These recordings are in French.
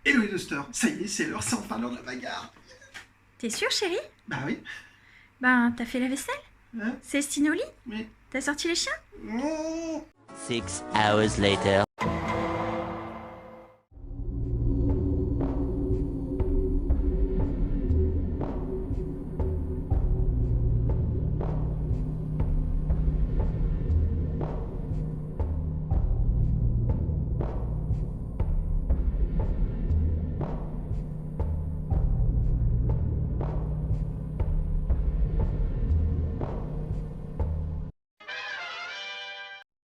Hello les Duster, ça y est, c'est l'heure, c'est enfin l'heure de la bagarre. T'es sûre, chérie? Bah oui. Ben, t'as fait la vaisselle? Hein? C'est Stine au lit? Mais... T'as sorti les chiens? Oh. 6 hours later.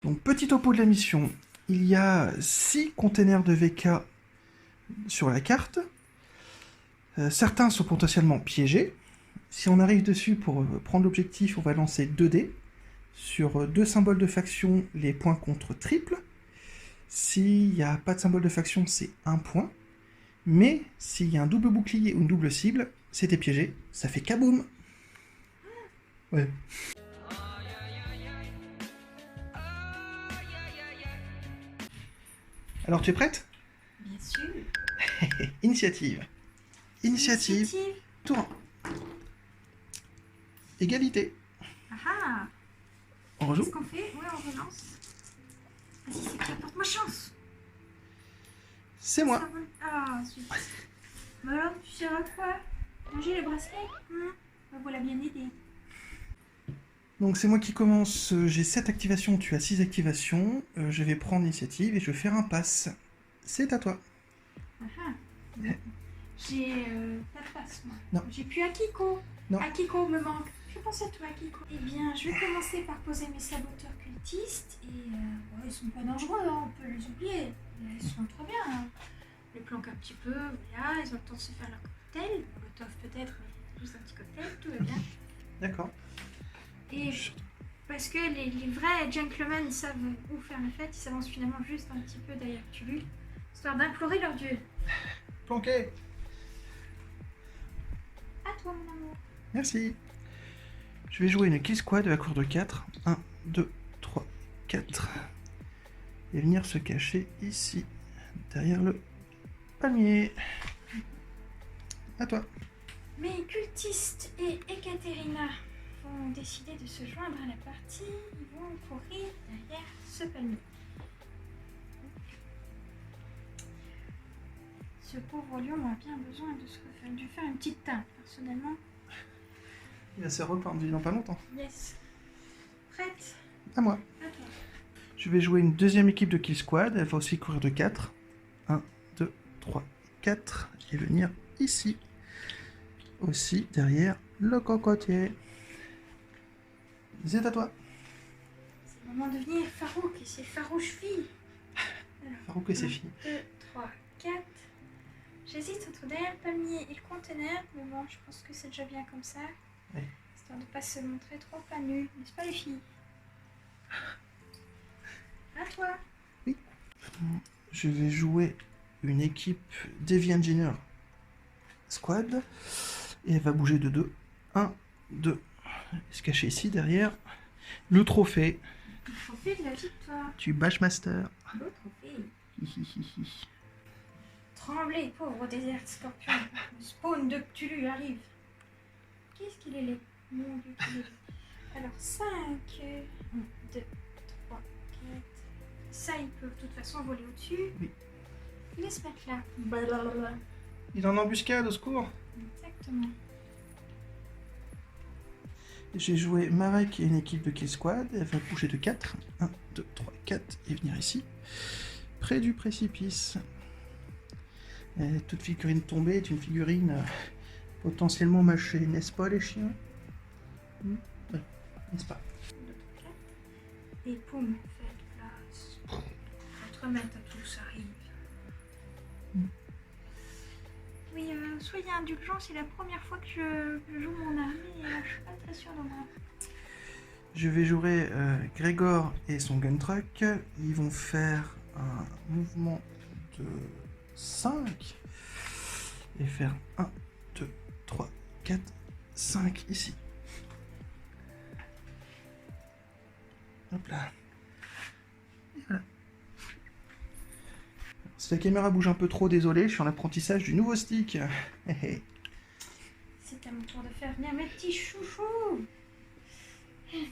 Donc petit topo de la mission. Il y a 6 containers de VK sur la carte. Certains sont potentiellement piégés. Si on arrive dessus pour prendre l'objectif, on va lancer 2 dés. Sur 2 symboles de faction, les points contre triple. S'il n'y a pas de symbole de faction, c'est 1 point. Mais s'il y a un double bouclier ou une double cible, c'était piégé, ça fait kaboum. Ouais. Alors tu es prête? Bien sûr. Initiative. Initiative. Tour 1. Égalité. Ah ah. On rejoue. Qu'est-ce qu'on fait? Ouais, on relance. Vas-y, c'est qui apporte ma chance? C'est moi. Ça va. Ah, zut. Bah alors, tu sers à quoi? Manger les bracelets? Me voilà bien aidé. Donc c'est moi qui commence. J'ai 7 activations, tu as 6 activations. Je vais prendre l'initiative et je vais faire un pass. C'est à toi. Ah ah. J'ai pas de passe, moi. Non. J'ai plus Akiko. Non. Akiko me manque. Je pense à toi, Akiko. Eh bien, je vais commencer par poser mes saboteurs cultistes. Et ouais, ils sont pas dangereux, hein, on peut les oublier. Ils sont très bien. Hein. Les planquent un petit peu, voilà, ils ont le temps de se faire leur cocktail. Molotov peut-être, mais juste un petit cocktail, tout va bien. D'accord. Et parce que les vrais gentlemen savent où faire la fête, ils s'avancent finalement juste un petit peu derrière Tulu, histoire d'implorer leur dieu. Planqué. À toi, mon amour. Merci. Je vais jouer une kill squad de la cour de 4. 1, 2, 3, 4. Et venir se cacher ici, derrière le palmier. À toi. Mes cultistes et Ekaterina vont décider de se joindre à la partie. Ils vont courir derrière ce palmier. Ce pauvre lion a bien besoin de lui faire une petite teinte, personnellement. Il va se reprendre dans pas longtemps. Yes. Prête? À moi. À toi. Je vais jouer une deuxième équipe de kill squad. Elle va aussi courir de 4. 1, 2, 3, 4. Et venir ici. Aussi derrière le cocotier. C'est à toi. C'est le moment de venir Farouk et ses farouches filles. Farouk et ses filles. 2, 3, 4. J'hésite entre derrière le palmier et le conteneur, mais bon, je pense que c'est déjà bien comme ça. Oui. Histoire de ne pas se montrer trop à nu, n'est-ce pas les filles? À toi. Oui. Je vais jouer une équipe d'Heavy Engineer Squad. Et elle va bouger de 2. 1, 2. Se cacher ici derrière le trophée. Le trophée de la victoire. Du Bashmaster. Beau trophée. Tremblez, pauvre désert scorpion. Le spawn de Cthulhu arrive. Qu'est-ce qu'il est laid. Mon Dieu, qu'il est laid. Alors, 5, 1, 2, 3, 4. Ça, il peut de toute façon voler au-dessus. Oui. Il va se mettre là. Blablabla. Il est en embuscade, au secours. Exactement. J'ai joué Marek et une équipe de kill squad. Elle va bouger de 4. 1, 2, 3, 4. Et venir ici. Près du précipice. Et toute figurine tombée est une figurine potentiellement mâchée, n'est-ce pas les chiens? Oui, n'est-ce pas? Et poum, faites place. Votre maître à tous arrive. Oui, soyez indulgents, c'est la première fois que je joue mon armée et je suis pas très sûre de moi. Je vais jouer Grégor et son gun truck. Ils vont faire un mouvement de 5 et faire 1, 2, 3, 4, 5 ici. Hop là. Et voilà. Si la caméra bouge un peu trop, désolé, je suis en apprentissage du nouveau stick. C'est à mon tour de faire venir mes petits chouchous.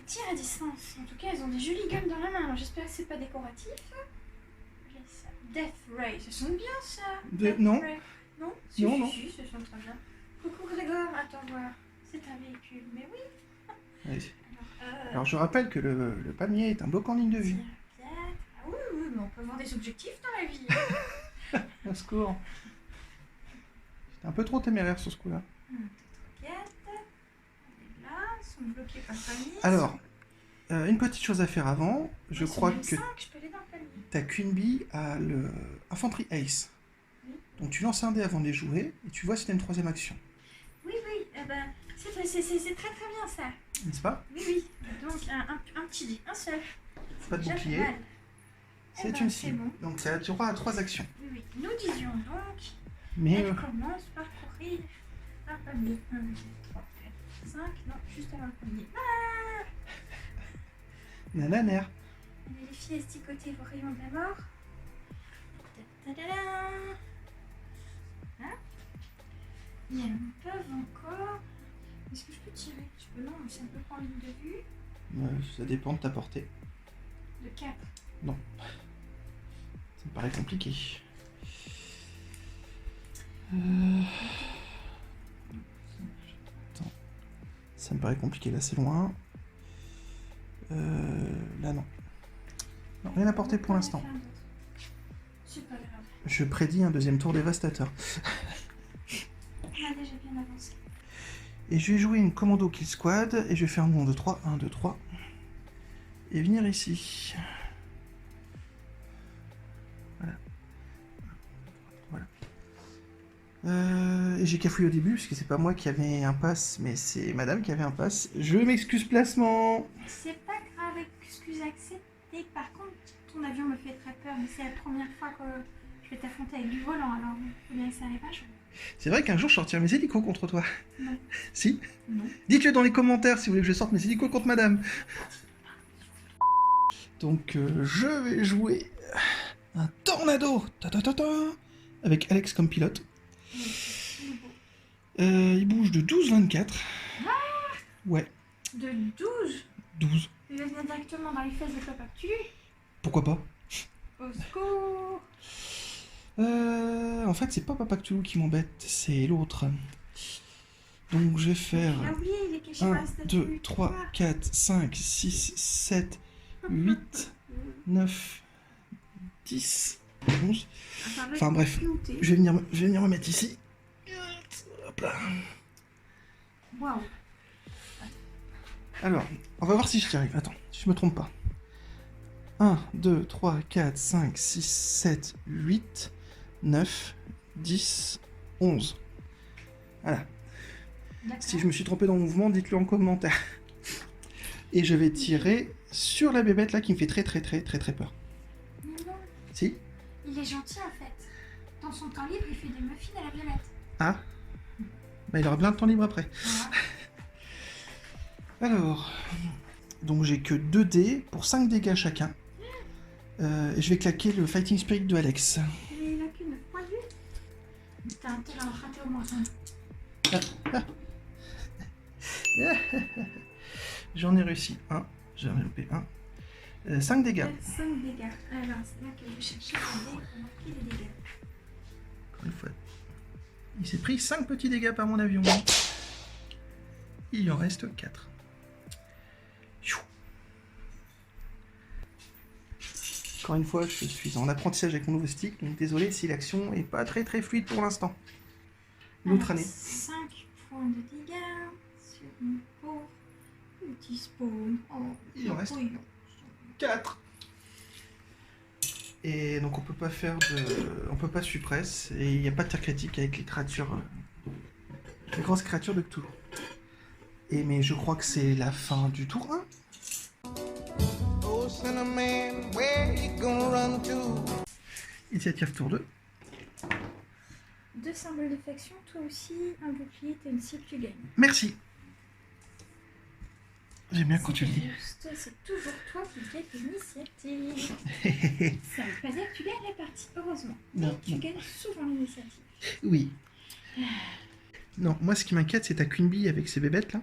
Tire à distance. En tout cas, ils ont des jolies gueules dans la main. Alors j'espère que c'est pas décoratif. Yes. Death Ray, ça sonne bien ça. Non. Ray. Non. Non. Si, ça sonne très bien. Coucou Grégor, attends voir. C'est un véhicule, mais oui. Oui. Alors je rappelle que le palmier est un bloc en ligne de vue. Ah oui, mais on peut avoir des objectifs dans la vie. Au secours. J'étais un peu trop téméraire sur ce coup-là. T'inquiète. On est là, ils sont bloqués par le palmier. Alors, une petite chose à faire avant. Je crois que je peux aller dans le palmier. ta Queen Bee a le Infantry Ace. Oui. Donc tu lances un dé avant de les jouer et tu vois si tu as une troisième action. Oui, c'est très bien ça. N'est-ce pas? Oui. Donc un petit dé, un seul. Pas de Déjà bouclier. pas mal. C'est une cible. Bon. Donc tu auras 3 actions. Oui. Nous disions donc, Mais elle commence par courir un palmier. 1, 2, 3, 4, 5. Non, juste avant le palmier. nananer. Allez, les filles esticoter vos rayons de la mort. Ta-da-da-da. Hein? Et elles peuvent encore. Est-ce que je peux tirer? Je peux, non, c'est un peu en ligne de vue. Ça dépend de ta portée. De 4. Non. Ça me paraît compliqué. Attends. Ça me paraît compliqué, là c'est loin. Là non. Non, rien à porter pour l'instant. C'est pas grave. Je prédis un deuxième tour dévastateur. On a déjà bien avancé. Et je vais jouer une commando kill squad et je vais faire un mouvement de 3, 1, 2, 3. Et venir ici. Voilà. Et j'ai cafouillé au début parce que c'est pas moi qui avais un pass, mais c'est madame qui avait un pass. Je m'excuse placement. C'est pas grave, excuse acceptée. Par contre, ton avion me fait très peur, mais c'est la première fois que je vais t'affronter avec du volant, alors faut bien que ça arrive un jour. C'est vrai qu'un jour je sortirai mes hélicos contre toi. Non. Si? Non. Dites-le dans les commentaires si vous voulez que je sorte mes hélicos contre madame. Donc je vais jouer un tornado avec Alex comme pilote. Il bouge de 12-24. Ouais. De 12? 12. Il va venir directement dans les fesses de Papa Cthulhu. Pourquoi pas? Au secours. En fait, c'est pas Papa Cthulhu qui m'embête, c'est l'autre. Donc je vais faire Ah oui, il est caché par 1, la statue. 2, 3, 4, 5, 6, 7, 8, 9, 10, 11. Enfin bref, je vais venir me mettre ici. Hop là. Waouh. Alors, on va voir si j'y arrive. Attends, si je me trompe pas. 1, 2, 3, 4, 5, 6, 7, 8, 9, 10, 11. Voilà. Si je me suis trompé dans mon mouvement, dites-le en commentaire. Et je vais tirer sur la bébête là qui me fait très peur. Non, Si? il est gentil en fait. Dans son temps libre, il fait des muffins à la violette. Ah? Bah il aura plein de temps libre après. Voilà. Alors, donc j'ai que 2 dés pour 5 dégâts chacun. Et je vais claquer le Fighting Spirit de Alex. Il n'a qu'une poignée. T'as intérêt à en rater au moins un. J'en ai réussi 1. J'ai loupé 1. 5 dégâts. 5 dégâts. Alors, c'est là que je cherchais un dé pour marquer les dégâts. Encore une fois. Il s'est pris 5 petits dégâts par mon avion. Il en reste 4. Encore une fois, je suis en apprentissage avec mon nouveau stick, donc désolé si l'action est pas très fluide pour l'instant. L'autre année. 5 points de dégâts sur une pauvre petit spawn. Oh, Il en reste 4. Et donc on peut pas faire de... On peut pas suppress, et il n'y a pas de tir critique avec les créatures... les grosses créatures de Cthulhu. Mais je crois que c'est la fin du tour 1. Oh, Cinnamon, where you gonna run to? Initiative tour 2. 2 symboles de faction, toi aussi, un bouclier, t'as une cible, tu gagnes. Merci. J'aime bien quand tu le dis. C'est toujours toi qui gagne l'initiative. Ça veut pas dire que tu gagnes la partie, heureusement. Mais Non, tu non. gagnes souvent l'initiative. Oui. Non, moi ce qui m'inquiète, c'est ta Queen Bee avec ses bébêtes là.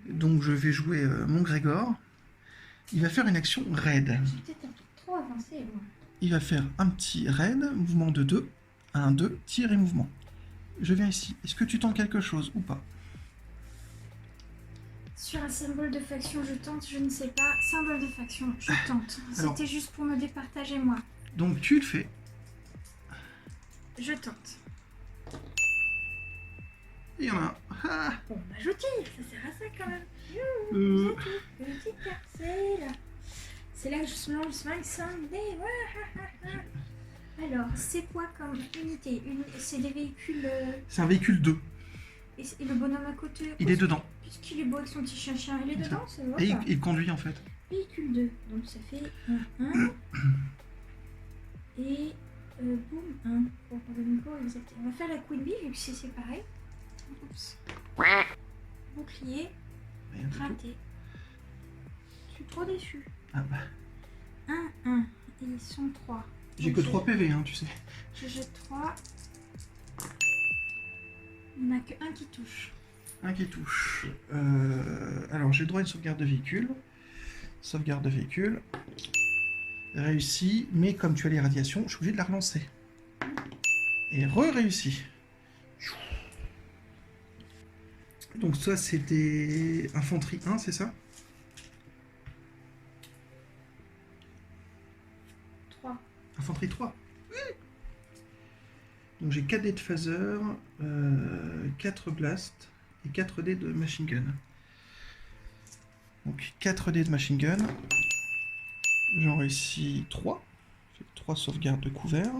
Donc je vais jouer mon Grégor. Il va faire une action raid. J'ai peut-être un peu trop avancé, moi. Il va faire un petit raid, mouvement de 2. 1, 2, tir et mouvement. Je viens ici. Est-ce que tu tentes quelque chose ou pas? Sur un symbole de faction, je tente, je ne sais pas. Symbole de faction, je tente. Alors- C'était juste pour me départager, moi. Donc tu le fais. Je tente. Il y en a un. Ah, Bon, bah je tire, ça sert à ça quand même. euh, Petite carte, c'est là. C'est là que je lance 25 dés. Alors, c'est quoi comme unité? C'est des véhicules... c'est un véhicule 2. Et le bonhomme à côté? Il est dedans. Puisqu'il est beau avec son petit chien, il est dedans, ça va Et pas. il conduit en fait. Véhicule 2, donc ça fait 1. Et boum, 1. Pour le niveau exact. On va faire la Queen Bee vu que c'est séparé. Oups. Bouclier, Rien du tout. raté. Je suis trop déçue. Ah bah. 1. Et ils sont 3. J'ai que 3 PV, hein, tu sais. Je jette 3. Il n'y en a que un qui touche. Un qui touche. Alors j'ai le droit à une sauvegarde de véhicule. Sauvegarde de véhicule. Réussi, mais comme tu as les radiations, je suis obligé de la relancer. Et re-réussi. Donc ça c'est des infanterie 1, c'est ça? 3. Infanterie 3. Donc j'ai 4 dés de phaser, 4 blast et 4 dés de machine gun. Donc 4 dés de machine gun. J'en réussis 3. J'ai 3 sauvegardes de couvert.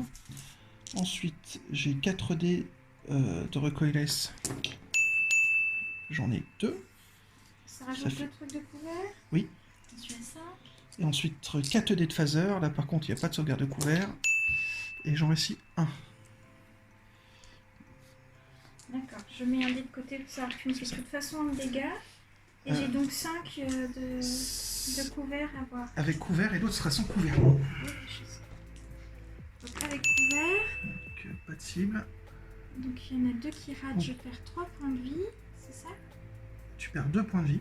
Ensuite j'ai 4 dés de recoilless. J'en ai 2. Ça rajoute fait- le truc de couvert? Oui. Je suis à 5. Et ensuite 4 dés de phaser. Là par contre il n'y a pas de sauvegarde de couvert. Et j'en réussis 1. D'accord, je mets un dé de côté pour savoir que je me fais de toute façon un dégât. Et j'ai donc 5 de couvert à voir. Avec couvert et l'autre sera sans couvert. Oui, je sais. Donc avec couvert, Donc pas de cible. donc il y en a 2 qui ratent, je perds 3 points de vie, c'est ça? Tu perds 2 points de vie.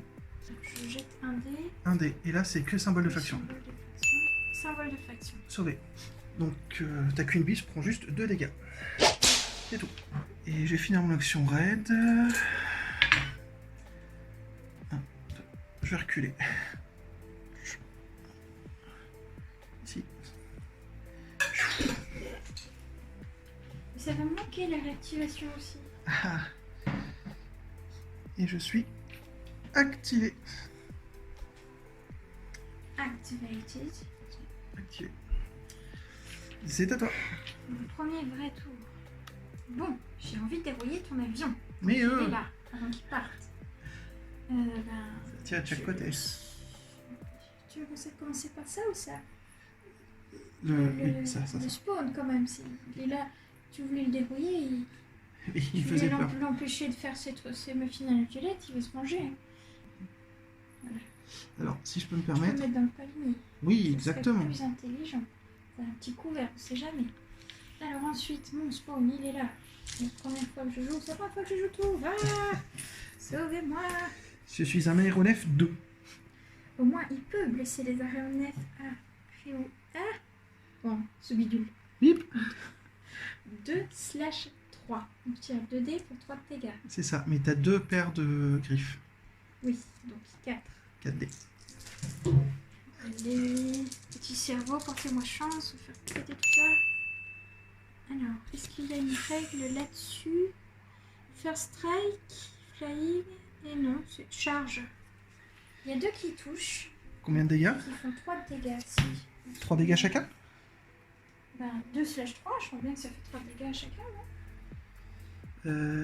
Donc je jette un dé. Un dé. Et là c'est que symbole de faction. Symbole de faction. Symbole de faction. Sauvé. Donc ta Queen Bee se prend juste 2 dégâts. C'est tout. Et j'ai fini mon action raid. Je vais reculer. Ici. Ça va me manquer la réactivation aussi. Ah. Et je suis activé. Activated. Activé. C'est à toi. Mon premier vrai tour. Bon, j'ai envie de dérouiller ton avion. Mais Il est là, avant qu'il parte. tiens, de chaque côté. Tu veux commencer par ça ou ça? Oui, ça. Le spawn quand même, il est là. Tu voulais le dérouiller, Il tu faisait voulais peur. l'empêcher de faire ses muffins à la violette, il va se manger. Alors, si je peux me Je peux permettre. le mettre dans le panier. Oui, Ce serait exactement. plus intelligent. C'est un petit couvert, on sait jamais. Alors ensuite, mon spawn, il est là. La première fois que je joue, c'est la première fois que je joue tout. Ah, sauvez-moi. Je suis un aéronef 2. Au moins, il peut blesser les aéronefs. Ah, Créo. Ah. Bon, ce bidule. Bip. 2/3. On tire 2 dés pour 3 de dégâts. C'est ça, mais t'as 2 paires de griffes. Oui, donc 4. 4 dés. Allez, petit cerveau, portez-moi chance, vous faire péter tout ça. Alors, est-ce qu'il y a une règle là-dessus? First strike, flying, et non, c'est charge. Il y a 2 qui touchent, Combien de dégâts? qui font 3 de dégâts. Si. 3 dégâts chacun? Ben, 2/3, je crois bien que ça fait 3 dégâts à chacun, non?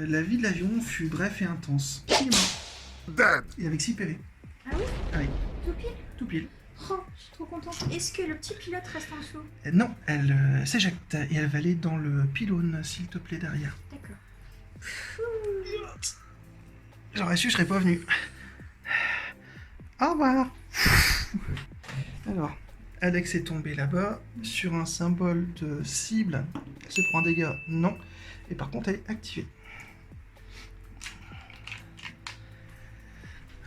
La vie de l'avion fut bref et intense. Il est mort. Et avec 6 PV. Ah oui? Ah oui, Tout pile? tout pile. Oh, je suis trop contente. Est-ce que le petit pilote reste en dessous? Non, elle s'éjecte et elle va aller dans le pylône, s'il te plaît, derrière. D'accord. J'aurais su, je serais pas venu. Au revoir. Alors, Alex est tombé là-bas sur un symbole de cible. Elle se prend un dégât, non. Et par contre, elle est activée.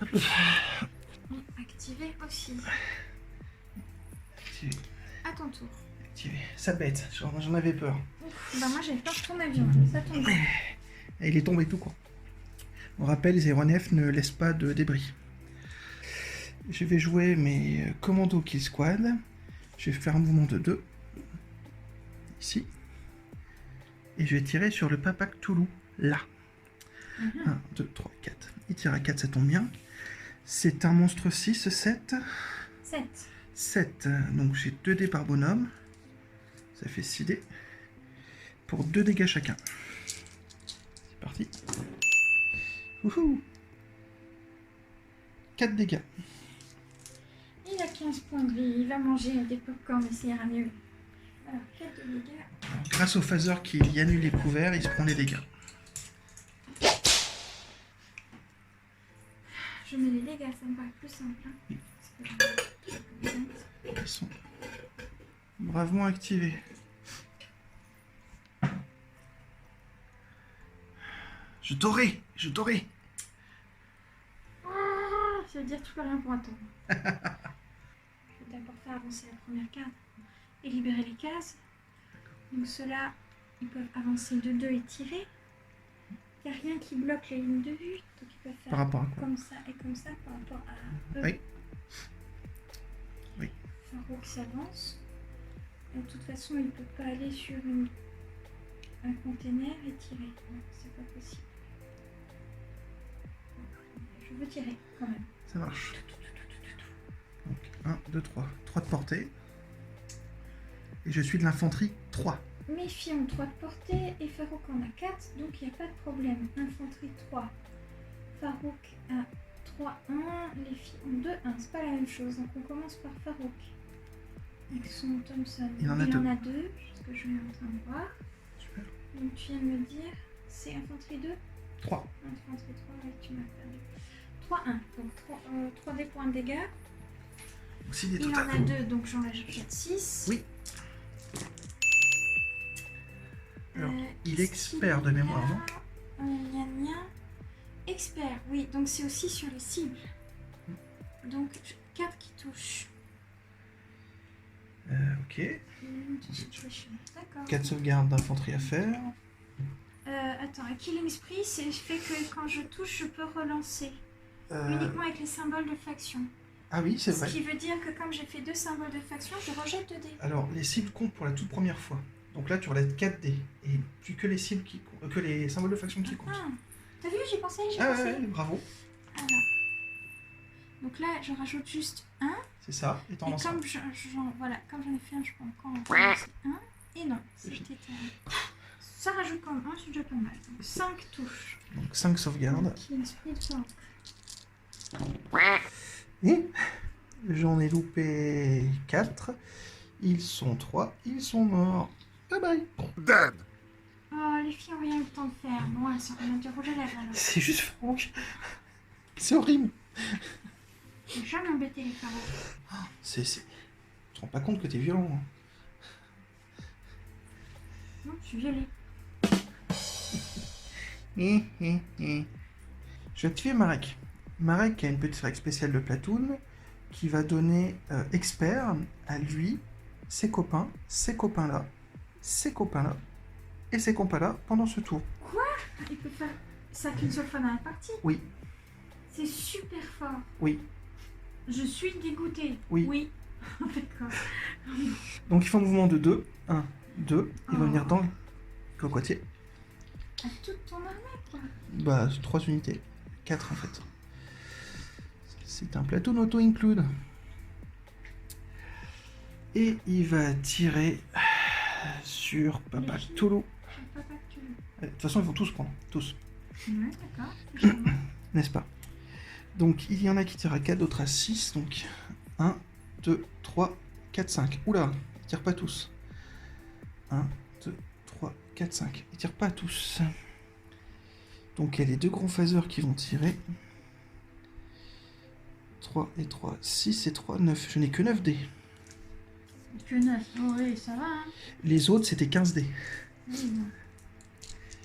Hop. Activé aussi. Activé, À ton tour. activé. Ça bête, j'en avais peur. Ouf, bah moi j'ai peur de ton avion, ça tombe bien. Et il est tombé tout court. On rappelle, les aéronefs ne laissent pas de débris. Je vais jouer mes commandos kill squad. Je vais faire un mouvement de 2. Ici. Et je vais tirer sur le Papa Cthulhu, là. 1, 2, 3, 4. Il tire à 4, ça tombe bien. C'est un monstre 6, 7. 7. 7. Donc j'ai 2 dés par bonhomme. Ça fait 6 dés. Pour 2 dégâts chacun. C'est parti. Wouhou. 4 dégâts. Il a 15 points de vie, il va manger des popcorn et ça ira mieux. Alors, 4 de dégâts. Alors, grâce au phaser qui annule les couverts, il se prend les dégâts. Je mets les dégâts, ça me paraît plus simple. Hein. Oui. Parce que Ils sont bravement activés. Je t'aurai. ça veut dire que tu peux rien pour attendre. Je vais d'abord faire avancer la première carte et libérer les cases. Donc ceux-là, ils peuvent avancer de 2 et tirer. Il n'y a rien qui bloque les lignes de vue, donc ils peuvent faire Par rapport à quoi? comme ça et comme ça par rapport à eux. Oui. Oui. Farouk s'avance. De toute façon, il ne peut pas aller sur un container et tirer. Non, c'est pas possible. Je veux tirer quand même. Ça marche. Donc 1, 2, 3. 3 de portée. Et je suis de l'infanterie 3. Mes filles ont 3 de portée et Farouk en a 4, donc il n'y a pas de problème. Infanterie 3. Farouk a 3, 1. Les filles ont 2, 1. C'est pas la même chose. Donc on commence par Farouk. Avec son Thompson. Il en a 2. Ce que je suis en train de voir. Super. Donc tu viens de me dire, c'est infanterie 2 3. Infanterie 3, oui, tu m'as perdu. 3, 1. Donc 3 des points de dégâts. Aussi des Il en total. a 2, donc j'en rajoute 6. Oui. Alors, il est qu'est-ce expert qu'il de mémoire, a non? Gna gna. Expert, oui, donc c'est aussi sur les cibles. Donc 4 qui touchent. Ok. D'accord. 4 sauvegardes d'infanterie à faire. Attends, un Killing Spree, c'est fait que quand je touche, je peux relancer. Euh, Uniquement avec les symboles de faction. Ah oui, c'est Ce vrai. qui veut dire que comme j'ai fait 2 symboles de faction, je rejette 2 dés. Alors, les cibles comptent pour la toute première fois. Donc là, tu relèves 4 dés. Et plus que les cibles qui comptent, que les symboles de faction qui comptent. Ah, t'as vu, j'y pensais, j'y Ah pensais. ouais, bravo. Alors. Donc là, je rajoute juste 1. C'est ça. Et t'en Et lances comme un. voilà, comme j'en ai fait un, je peux encore en lancer 1. Et non, c'était ça rajoute quand même, c'est déjà pas mal. Donc 5 touches. Donc 5 sauvegardes. Killing Spree de Farouk. Et j'en ai loupé 4. Ils sont 3. Ils sont morts. Bye bye. Dead. Oh, les filles ont rien eu le temps de faire. Bon, elles sont rien du rouge à lèvres alors. C'est juste Franck. C'est horrible. J'ai jamais embêté les Farouk. Tu te rends pas compte que t'es violent. Hein. Non, je suis violée. Je vais activer Marek. Marek a une petite règle spéciale de platoon qui va donner expert à lui, ses copains là, ses copains là et ses copains là pendant ce tour. Il peut faire ça qu'une seule fois dans la partie. Oui, C'est super fort. oui, Je suis dégoûtée. oui. Oui. D'accord. Donc il fait un mouvement de 2. 1, 2. Il va Oh. venir dans le cocotier. À toute ton armée, quoi. Bah, 3 unités. 4 en fait. C'est un platoon auto-include. Et il va tirer sur Papa Cthulhu. Je sais pas que tu veux. De toute façon, ils vont tous prendre. Tous. Ouais, d'accord. C'est charmant. N'est-ce pas? Donc, il y en a qui tirent à 4, d'autres à 6. Donc, 1, 2, 3, 4, 5. Oula, ils tirent pas tous. 1, 2, 3, 4, 5. Ils tirent pas tous. Donc, il y a les 2 grands phasers qui vont tirer. 3 et 3, 6 et 3, 9. Je n'ai que 9 dés. Que 9. Oh oui, ça va, hein. Les autres, c'était 15 dés. Oui, non.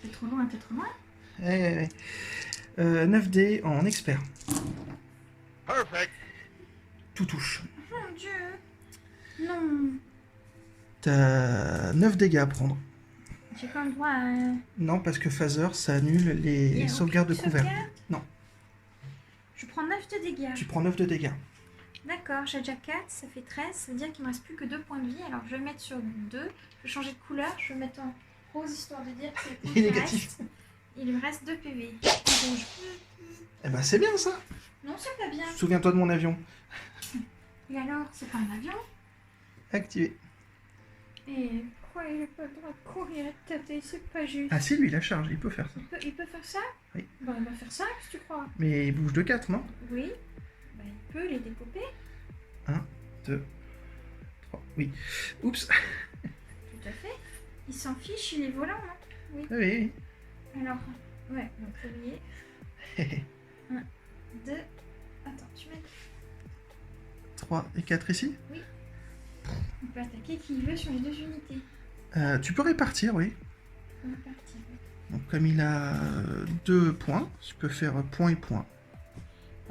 T'es trop loin, t'es trop loin. 9 dés en expert. Perfect. Tout touche. Mon Dieu. Non. T'as 9 dégâts à prendre. J'ai pas le droit à... Non, parce que Phaser, ça annule Il y les a sauvegardes de aucune couvert. sauvegarde. Non, Je prends 9 de dégâts. tu prends 9 de dégâts. D'accord, j'ai déjà 4, ça fait 13. Ça veut dire qu'il me reste plus que 2 points de vie. Alors je vais mettre sur 2. Je vais changer de couleur. Je vais mettre en rose histoire de dire que c'est le point Et qui négatif. reste. Il me reste 2 PV. En rouge. Eh ben, c'est bien ça. Non, c'est pas bien. Souviens-toi de mon avion. Et alors, c'est pas un avion. Activé. Et pourquoi il n'a pas le droit de courir et de taper? C'est pas juste. Ah si, lui, il a charge, il peut faire ça. Il peut faire ça? Oui. Bon, il va faire ça, qu'est-ce que tu crois? Mais il bouge de 4, non? Oui. Bah, il peut les découper. 1, 2, 3, oui. Oups. Tout à fait. Il s'en fiche, il est volant, hein. Oui. Oui. Alors, ouais, donc faut oublier. 1, 2. Attends, tu mets. 3 et 4 ici. On peut attaquer qui veut sur les 2 unités. Tu peux répartir, oui. On va partir. Ouais. Donc comme il a 2 points, tu peux faire point et point.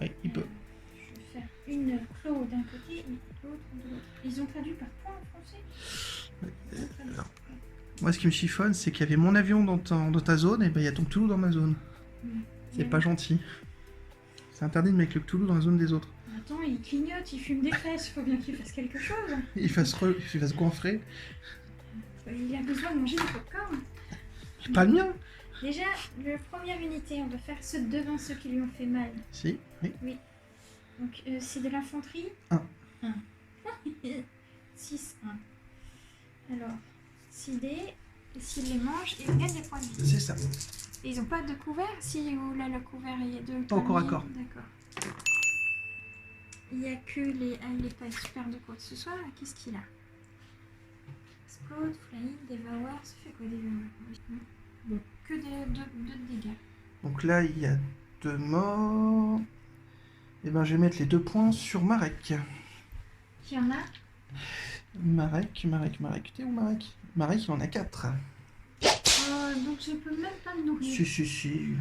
Oui, il peut. Je vais faire une clos d'un côté et l'autre de l'autre. Ils ont traduit par point en français? Ils ont traduit. alors. Moi, ce qui me chiffonne, c'est qu'il y avait mon avion dans ta zone, et ben il y a ton Cthulhu dans ma zone. C'est pas gentil. C'est interdit de mettre le Cthulhu dans la zone des autres. Attends, il clignote, il fume des fesses, faut bien qu'il fasse quelque chose. Il va se goinfrer. Il a besoin de manger du popcorn. C'est pas le mien. Déjà, la première unité, on va faire ceux devant ceux qui lui ont fait mal. Si, oui. Donc, c'est de l'infanterie. 1. 6, 1. Alors, 6 dés, et s'ils les mangent, ils gagnent des points de vie. C'est ça. Et ils ont pas de couvert? Si, ou là, le couvert, il y a 2 Pas encore à corps. D'accord. Il n'y a que les... Ah, il n'est pas expert de quoi que ce soit. Qu'est-ce qu'il a? Explode, flying, devour. Ça fait quoi, devour? Bon, que de dégâts. Donc là, il y a 2 morts. Et ben, je vais mettre les 2 points sur Marek. Qui en a? Marek. T'es où, Marek? Marek, il en a 4. Donc je peux même pas me nourrir. Si. Si,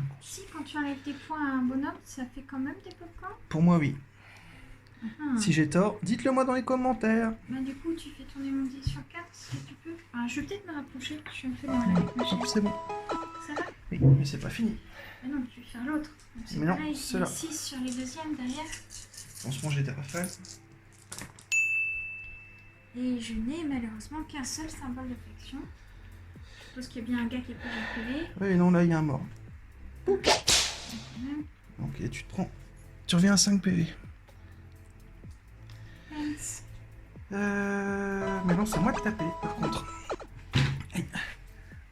quand tu enlèves des points à un bonhomme, ça fait quand même des popcorn. Pour moi, oui. Ah. Si j'ai tort, dites-le moi dans les commentaires. Bah du coup, tu fais tourner mon dé sur 4 si tu peux. Ah, je vais peut-être me rapprocher. Je suis un peu mal avec ma Hop, chaise. c'est bon. Ça va? Oui, mais c'est pas fini. Mais non, tu vais faire l'autre. Donc, c'est Mais non, pareil, ceux-là. 6 sur les deuxièmes derrière. On se mangeait des rafales. Et je n'ai malheureusement qu'un seul symbole d'affection. Je suppose qu'il y a bien un gars qui est pas reculé. Oui, non, là, il y a un mort. Donc, et tu te prends. Tu reviens à 5 PV. Thanks. Mais non, c'est moi de taper, par contre.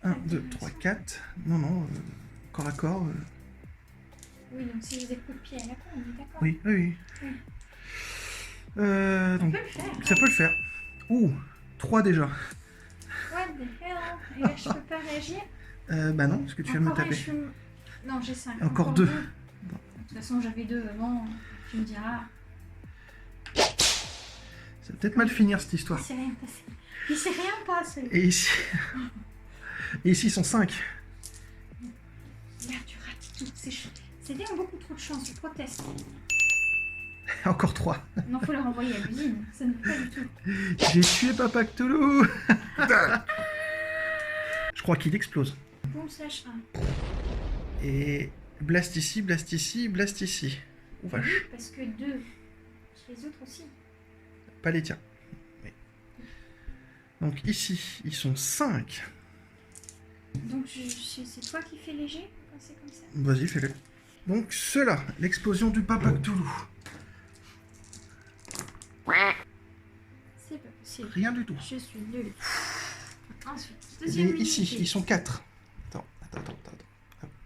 1, 2, 3, 4. Non, corps à corps. Oui, donc si j'ai des coups de pied à la con, on est d'accord. Oui. Oui. On Donc, peut le faire. ça peut le faire. Ouh, 3 déjà. What the hell? Et là, je peux pas réagir? Bah non, parce que tu viens de me Encore un, taper. Non, j'ai 5. Encore 2. De toute façon, j'avais 2 avant. Tu me diras. Ça va peut-être mal finir cette Il histoire. s'est rien passé. Il s'est rien passé. Et ici. Et ici, ils sont 5. Là, tu rates tout. Ces dés ont beaucoup trop de chance. Je proteste. Encore 3. Non, faut les renvoyer à l'usine. Ça ne peut pas du tout. J'ai tué Papa Cthulhu. Je crois qu'il explose. Boom slash 1. Et blast ici, blast ici, blast ici. Oh vache. Parce que 2. Les autres aussi. Pas les tiens. Oui. Donc ici, ils sont 5. Donc c'est toi qui fais léger quand c'est comme ça? Vas-y, fais-le. Donc ceux-là, l'explosion du Papa Cthulhu. C'est pas possible. Rien du tout. Je suis nulle. Ensuite, Et deuxième ici, unité. ils sont 4. Attends.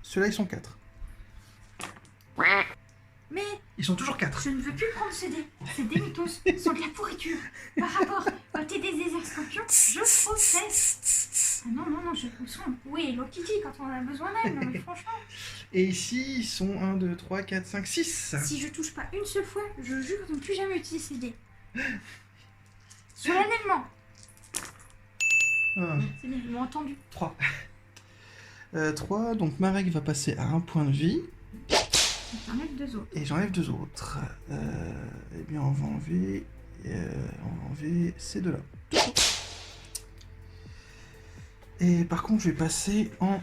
Ceux-là, ils sont 4. Mais Ils sont toujours 4. Je ne veux plus prendre ce dé. Ces dés mythos sont de la pourriture. Par rapport au TD des déserts scorpions, je proteste. Ah non, je pousse. Oui, Lokiki quand on a besoin d'elle, non mais franchement. Et ici, ils sont 1, 2, 3, 4, 5, 6. Si je touche pas une seule fois, je jure de ne plus jamais utiliser ces dés. Solennellement. C'est bien, ils m'ont entendu. 3. 3, donc Marek va passer à 1 point de vie. J'enlève 2 autres. Et j'enlève 2 autres. Eh bien, on va enlever ces deux-là. Et par contre, je vais passer en...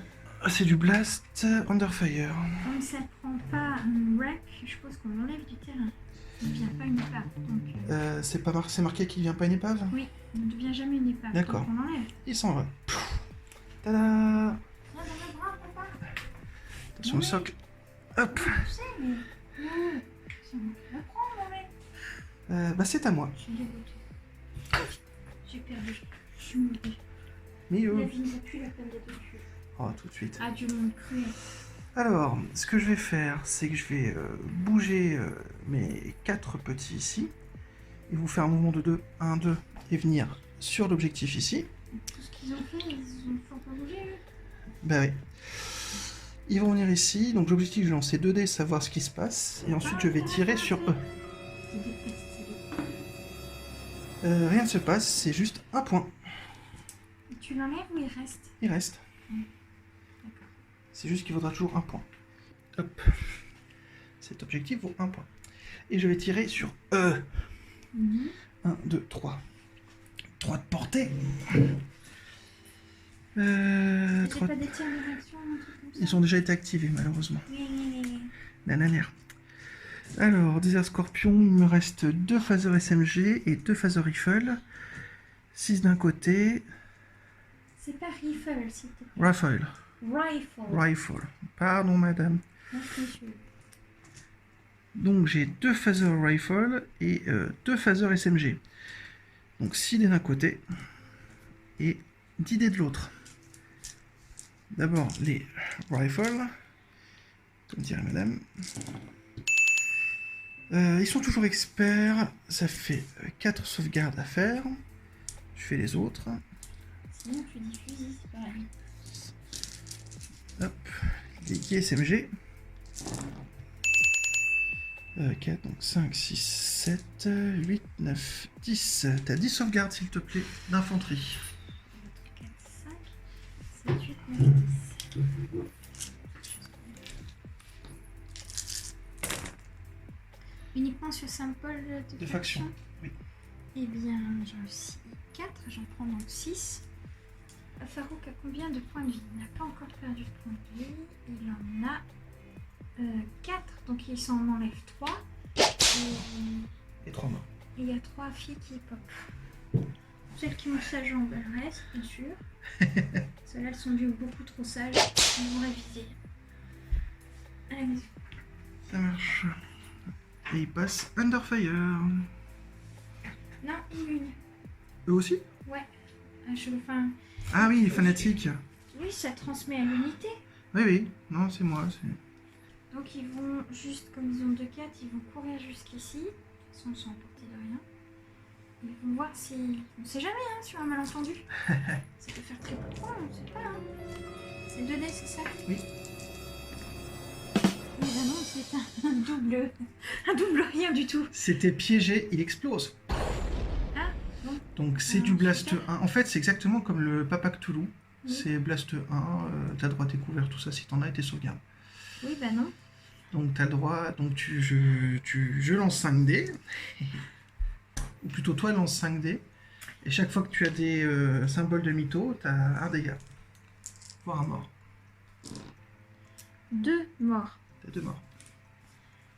C'est du Blast Under Fire. Comme ça prend pas un wreck, je suppose qu'on l'enlève du terrain. Il ne devient pas une épave. Donc, c'est marqué qu'il ne vient pas une épave? oui, il ne devient jamais une épave. D'accord. Donc on l'enlève. Il s'en va. Tada! Viens dans mes bras, papa. Attention au socle. Hop! Je sais, mais... Non, c'est moi qui la prends, mon mec. Bah c'est à moi. Je suis dégoûtée. J'ai perdu. Je suis maudit. Mieux. La vie ne vaut plus la peine d'être vécue. Oh, tout de suite. Adieu, mon cruel. Alors, ce que je vais faire, c'est que je vais bouger mes 4 petits ici. Et vous faire un mouvement de 2, 1, 2, et venir sur l'objectif ici. Tout ce qu'ils ont fait, ils ont fort pas bougé, eux. Bah oui. Ils vont venir ici, donc l'objectif, je vais lancer 2 dés, savoir ce qui se passe. Et ensuite, je vais tirer sur eux. Je déteste ces dés. Rien ne se passe, c'est juste un point. Tu l'enlèves ou il reste? Il reste. D'accord. C'est juste qu'il vaudra toujours un point. Hop. Cet objectif vaut un point. Et je vais tirer sur eux. 1, 2, 3. 3 de portée. C'était 3... pas des tirs de réaction, un truc comme ça? Ils ont déjà été activés, malheureusement. Oui. Nananère. Alors, Desert Scorpion, il me reste 2 phasers SMG et 2 phasers rifle. 6 d'un côté. C'est pas rifle, s'il te plaît. Rifle. Rifle. Pardon, madame. Merci, monsieur. Donc, j'ai 2 phasers rifle et 2 phasers SMG. Donc, 6 dés d'un côté et 10 dés de l'autre. D'abord, les rifles. Comme dirait madame. Ils sont toujours experts. Ça fait 4 sauvegardes à faire. Je fais les autres. Sinon, tu dis fusil, c'est pareil. Hop. Les guets SMG. 4, donc 5, 6, 7, 8, 9, 10. T'as 10 sauvegardes, s'il te plaît, d'infanterie. 4, 5, 7, 8, 9, 10. Uniquement sur sample De faction. Oui. Eh bien, j'en ai aussi 4, j'en prends donc 6. Farouk a combien de points de vie? Il n'a pas encore perdu de points de vie. Il en a 4, donc il s'en enlève 3. Et 3 morts. Et il y a 3 filles qui pop. Celles qui ont sa jambe, elles restent, bien sûr. Celles-là, elles sont beaucoup trop sages. Elles vont réviser. À la maison. Ça marche. Et il passe Under Fire. Non, immune. Eux aussi? Ouais. Enfin, Ah oui, les fanatiques. oui, ça transmet à l'unité. Oui. Non, c'est moi. Donc ils vont juste, comme ils ont 2-4, ils vont courir jusqu'ici. De toute façon, ils sont à portée de rien. Ils vont voir si... On sait jamais, hein, sur un malentendu. Ça peut faire très peu de points, on sait pas. Hein. C'est 2D, c'est ça? Oui. Mais ben non, c'est un double... Un double rien du tout. C'était piégé, il explose. Ah, bon. Donc c'est Ah, du Blast super. 1. En fait, c'est exactement comme le Papa Cthulhu. Oui. C'est Blast 1, t'as le droit à tes couverts, tout ça, si t'en as, et tes sauvegardes. Oui, bah non. Donc t'as le droit, donc je lance 5 dés, ou plutôt toi lance 5 dés, et chaque fois que tu as des symboles de mytho, t'as un dégât, voire un mort. 2 morts. T'as 2 morts.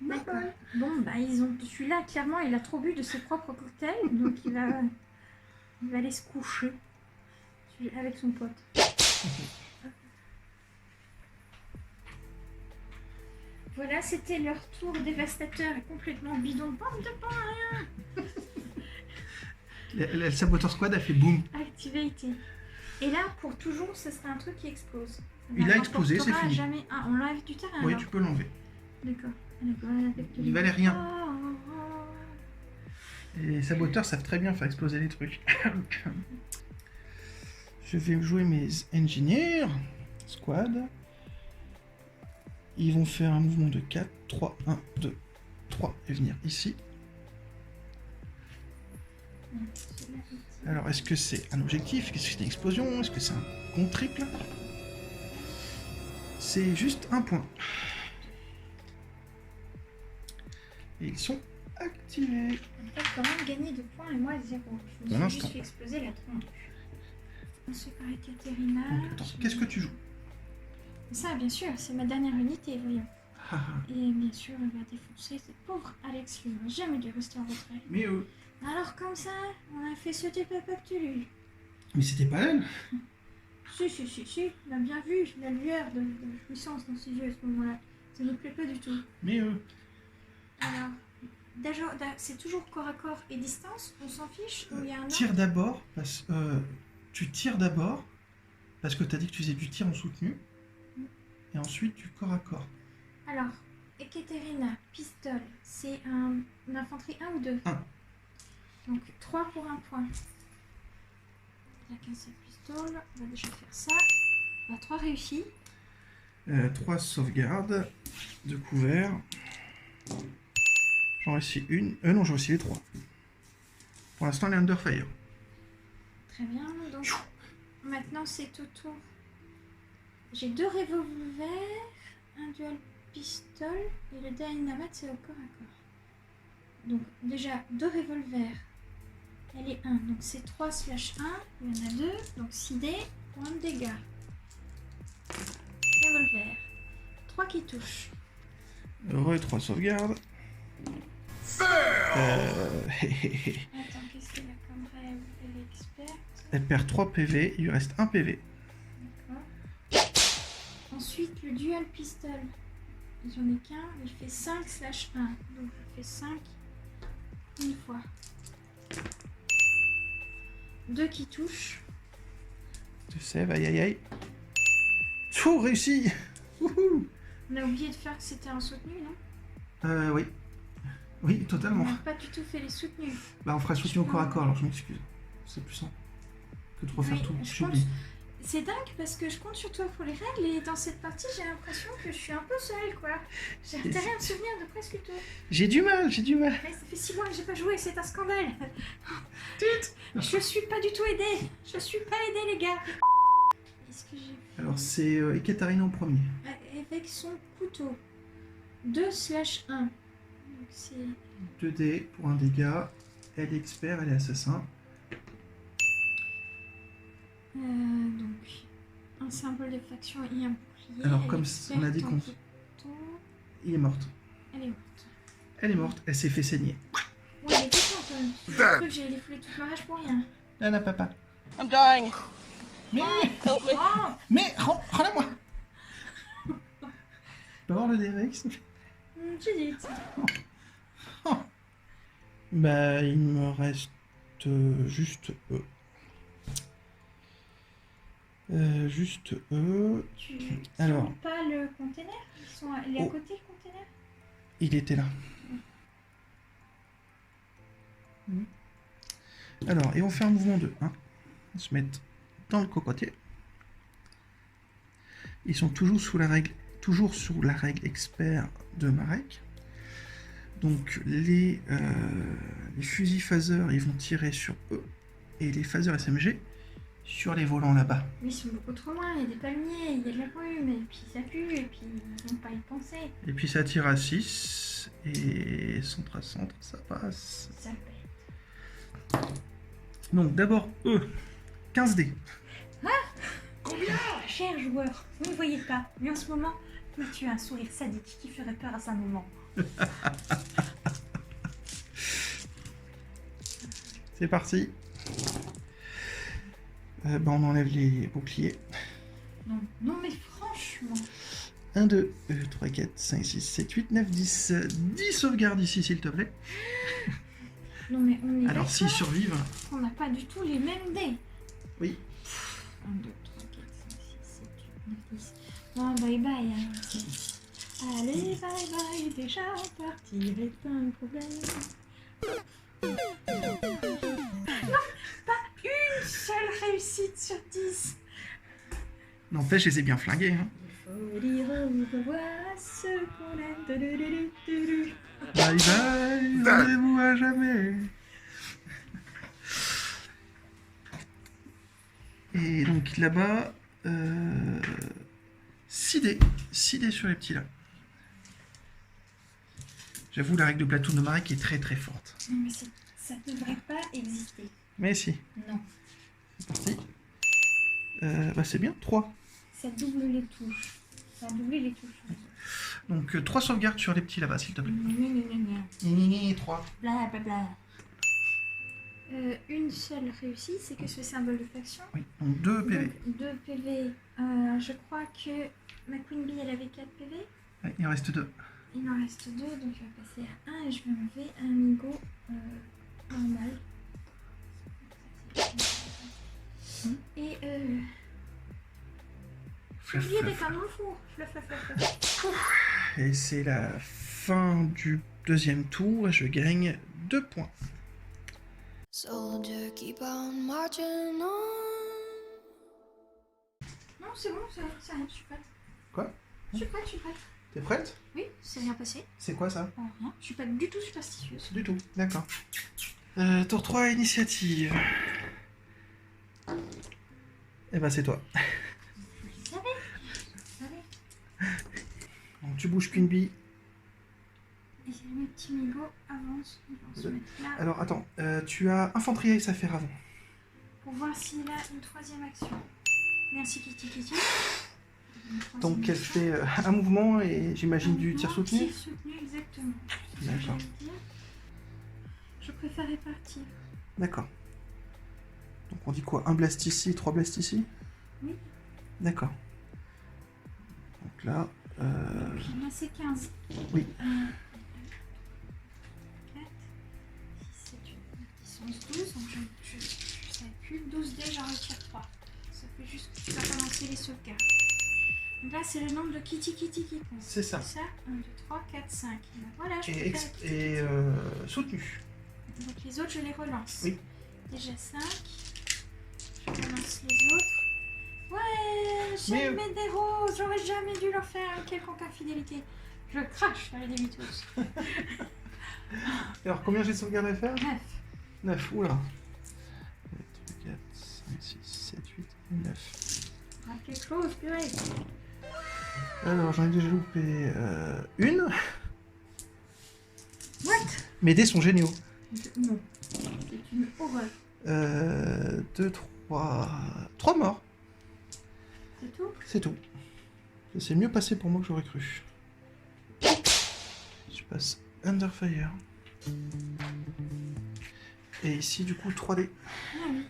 D'accord. Bon, bah ils ont... Celui-là, clairement, il a trop bu de ses propres cocktails, donc il va aller se coucher avec son pote. Voilà, c'était leur tour dévastateur et complètement bidon. Bande de pain, rien. Le Saboteur Squad a fait boum. Activate. Et là, pour toujours, ce sera un truc qui explose. Ça Il a explosé, c'est n'apportera fini. Jamais... Ah, on l'enlève du terrain Oui, alors. tu peux l'enlever. D'accord. Il valait rien. Ah. Et les saboteurs savent très bien faire exploser les trucs. Je vais jouer mes engineers. Squad. Ils vont faire un mouvement de 4, 3, 1, 2, 3 et venir ici. Alors, est-ce que c'est un objectif? Est-ce que c'est une explosion? Est-ce que c'est un compte triple? C'est juste un point. Et ils sont activés. T'as quand même gagné 2 points et moi 0. Je me suis juste fait exploser la tronche. Ensuite par Ekaterina. Donc, attends, qu'est-ce que tu joues? Ça, bien sûr, c'est ma dernière unité, voyons. Ah, Et bien sûr, elle va défoncer cette pauvre Alex qui n'aurait jamais dû rester en retrait. mais Alors comme ça, on a fait sauter Papa Cthulhu. mais c'était pas elle. Si, on a bien vu la lueur de jouissance dans ses yeux à ce moment-là. Ça ne nous plaît pas du tout. Mais Alors, c'est toujours corps à corps et distance, on s'en fiche ou il y a un autre? tire d'abord, tu tires d'abord, parce que t'as dit que tu faisais du tir en soutenu, et ensuite du corps à corps. Alors, Ekaterina, pistole, c'est une infanterie 1 ou 2? 1. Donc 3 pour un point. Il n'y a qu'un seul pistole, on va déjà faire ça. 3 réussis. 3 sauvegardes de couvert. J'en réussis une. Non, j'en réussis les 3. Pour l'instant, elle est under fire. Très bien, donc maintenant c'est au tour. J'ai 2 revolvers, un dual pistol et le dynamite c'est au corps à corps. Donc déjà 2 revolvers, elle est 1, donc c'est 3/1, il y en a 2, donc 6 dés, point de dégâts. Revolver, 3 qui touchent. Heureux, 3 sauvegardes. Attends, qu'est-ce qu'elle a comme rêve? Elle est experte. Elle perd 3 PV, il lui reste 1 PV. D'accord. Ensuite, le dual pistol. J'en ai qu'un, il fait 5/1. Donc je fais 5 une fois. 2 qui touchent. Tu sais, aïe aïe aïe. Tout réussi. Wouhou. On a oublié de faire que c'était un soutenu, non? Oui. Oui, On totalement. n'a pas du tout fait les soutenus. Bah, on fera soutien au corps à corps, alors je m'excuse. C'est plus simple que de refaire Oui, tout. je J'oublie. C'est dingue parce que je compte sur toi pour les règles et dans cette partie j'ai l'impression que je suis un peu seule quoi. J'ai intérêt à me souvenir de presque tout. J'ai du mal. Mais ça fait 6 mois que j'ai pas joué, c'est un scandale. Je suis pas du tout aidée. Je suis pas aidée les gars. Est-ce que j'ai... Alors, c'est Ekaterina en premier. Avec son couteau. 2/1. Donc c'est... 2 dés pour un dégât. Elle est expert, elle est assassin. Donc un symbole de faction et un bouclier. Alors, Elle comme est on a dit experte en qu'on... couteau. Il est morte. Elle est morte. Elle est morte, elle s'est fait saigner. Ouais, elle est contente quand même. J'ai cru que j'allais défouler toute ma rage pour rien. Nana, papa. I'm dying. Mais... Help me. Oh, Mais... Rends-la-moi. Tu peux avoir le dé, s'il te plaît? j'ai dit. Bah, il me reste juste eux. Juste eux. Tu Alors. sens pas le container? Il est à Oh. côté le container? Il était là. Alors, et on fait un mouvement de 1. On se met dans le cocotier. Ils sont toujours sous la règle expert de Marek. Donc les fusils phaser, ils vont tirer sur eux. Et les phasers SMG sur les volants là-bas. Mais ils sont beaucoup trop loin, il y a des palmiers, il y a de la brume, et puis ça pue, et puis ils n'ont pas y penser. Et puis ça tire à 6. Et centre à centre, ça passe. Ça pète. Donc d'abord eux. 15 dés. Cher joueur, vous ne voyez pas, mais en ce moment, Mathieu a un sourire sadique qui ferait peur à sa maman. C'est parti. On enlève les boucliers. Non mais franchement. 1, 2, 3, 4, 5, 6, 7, 8, 9, 10. 10 sauvegardes ici, s'il te plaît. Non mais on est Alors, d'accord s'ils survivent... qu'on n'a pas du tout les mêmes dés. Oui. 1, 2, 3, 4, 5, 6, 7, 8, 9, 10. Bon, bye bye. Hein. Allez, bye bye, déjà partir est un problème. Non, pas une seule réussite sur 10. N'empêche, je les ai bien flingués. Hein. Il faut dire au revoir à ceux qu'on aime. Du. Bye bye, rendez-vous à jamais. Et donc là-bas, 6 dés. 6 dés sur les petits là. J'avoue, la règle de Platoon de Marek est très très forte. Non, mais ça devrait pas exister. Mais si, Non. c'est parti. Bah c'est bien, 3. Ça double les touches. Ça a doublé les touches. Donc 3 sauvegardes sur les petits là-bas, s'il te plaît. Gna, 3. bla bla bla. Une seule réussie, c'est que ce symbole de faction. Oui, donc 2 PV. Donc 2 PV. Je crois que ma Queen Bee elle avait 4 PV. Ouais, il en reste 2. Il en reste 2, donc je vais passer à 1 et je vais enlever un amigo normal. Et j'ai oublié d'éteindre mon four. Et c'est la fin du deuxième tour et je gagne 2 points. Soldier, keep on marching on. Non, c'est bon, ça rien, je suis prête. Quoi? Je suis prête. T'es prête? Oui, c'est rien passé. C'est quoi ça? Rien. Je suis pas du tout superstitieuse. Du tout, d'accord. Tour 3, initiative. Eh ben c'est toi. Vous savez. Donc tu bouges Queen Bee. Et mes petits migots avancent. Ils vont se mettre là Alors attends, tu as infanterie et ça fait avant. pour voir s'il a une troisième action. Merci Kitty. Une Donc troisième elle action. fait un mouvement et j'imagine du tir Mouvement, soutenu. Tir soutenu, exactement. C'est ce que D'accord. j'allais dire. Je préfère répartir. D'accord. Donc on dit quoi? Un blast ici, 3 blasts ici? Oui. D'accord. Donc là, Puis là c'est 15. oui. 4, 6, 7, 8, 10, 11, 12. Donc je savais plus. 12 dés, j'en retire 3. Ça fait juste que tu vas relancer les sauvegardes. Donc là c'est le nombre de Kitty qui compte. C'est ça. Ça, 1, 2, 3, 4, 5. Donc voilà, je peux Et, faire et soutenu. donc les autres je les relance. Oui. Déjà 5. Je relance les autres. Ouais, j'aime Mais- mettre des roses. J'aurais jamais dû leur faire une quelconque infidélité. Je crache dans les débitos. Alors combien j'ai de sauvegarde à faire? 9. 9, oula. 3, 4, 5, 6, 7, 8, 9. Ah, quelque chose, purée. Alors j'en ai déjà loupé une. What? Mes dés sont géniaux. Non. C'est une horreur. 2, 3 morts. C'est tout? C'est tout. Ça s'est mieux passé pour moi que j'aurais cru. Je passe Under Fire. Et ici, du coup, 3D. Ah oui.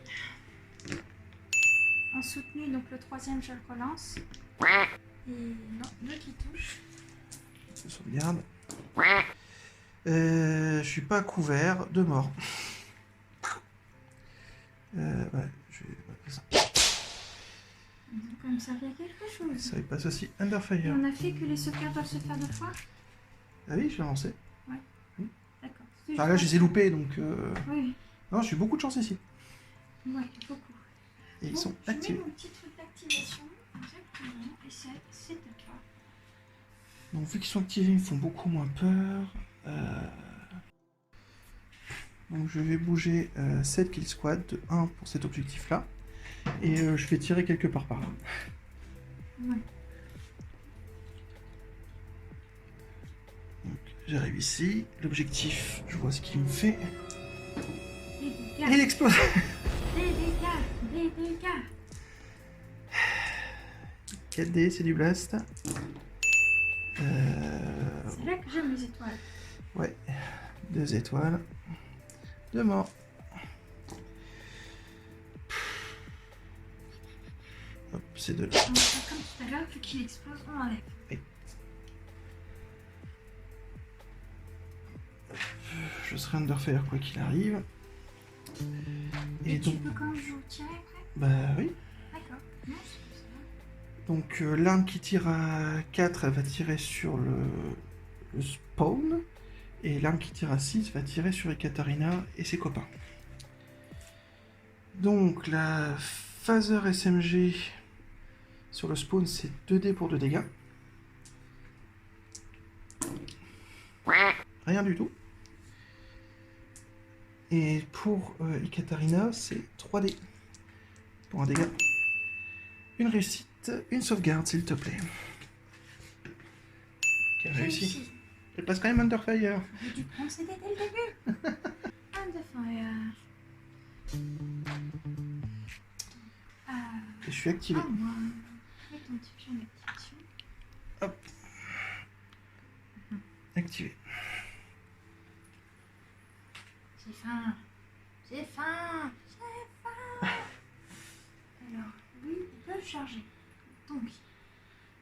En soutenu, donc le troisième, je le relance. Et non, 2 qui touchent. Je sauvegarde. Je suis pas couvert. 2 morts. Ouais, je vais faire ça. Comme ça, il y a quelque chose. Ça il passe aussi Under Et Fire. on a fait que les sauvegardes doivent se faire 2 fois? Ah oui, je l'ai lancé. D'accord. Enfin là, je les ai loupés, donc... Oui, Non, j'ai eu beaucoup de chance ici. ouais, beaucoup. Et ils Bon, sont je mets actifs. mon petit truc d'activation. Exactement. Et c'est à toi. Donc vu qu'ils sont activés, ils me font beaucoup moins peur. Donc je vais bouger 7 kill squad de 1 pour cet objectif-là. Et je vais tirer quelque part par là. Ouais. Donc j'arrive ici. L'objectif, je vois ce qu'il me fait. Des Et dégâts. il explose. Des dégâts. 4D, c'est du blast. C'est là que j'aime les étoiles. Ouais, 2 étoiles. 2 morts. Hop, c'est de là. On va faire comme tout à l'heure, vu qu'il explose, on enlève. Je serai Under Fire quoi qu'il arrive. Et tu donc, peux quand je tirer après? bah oui. D'accord. Non, c'est ça. Donc l'arme qui tire à 4, elle va tirer sur le spawn. Et l'arme qui tire à 6 va tirer sur Ekaterina et ses copains. Donc la phaser SMG sur le spawn, c'est 2D pour 2 dégâts. Rien du tout. Et pour Ekaterina, c'est 3D pour un dégât. Une réussite, une sauvegarde s'il te plaît. Quelle réussite. Elle passe quand même Under Fire. J'ai dû prendre CD dès le début. Under Fire. Et je suis activé. Moi. Mets ton petit pion d'activation. Hop. Activé. J'ai faim. J'ai faim. J'ai faim. Alors, lui, il peut le charger. Donc,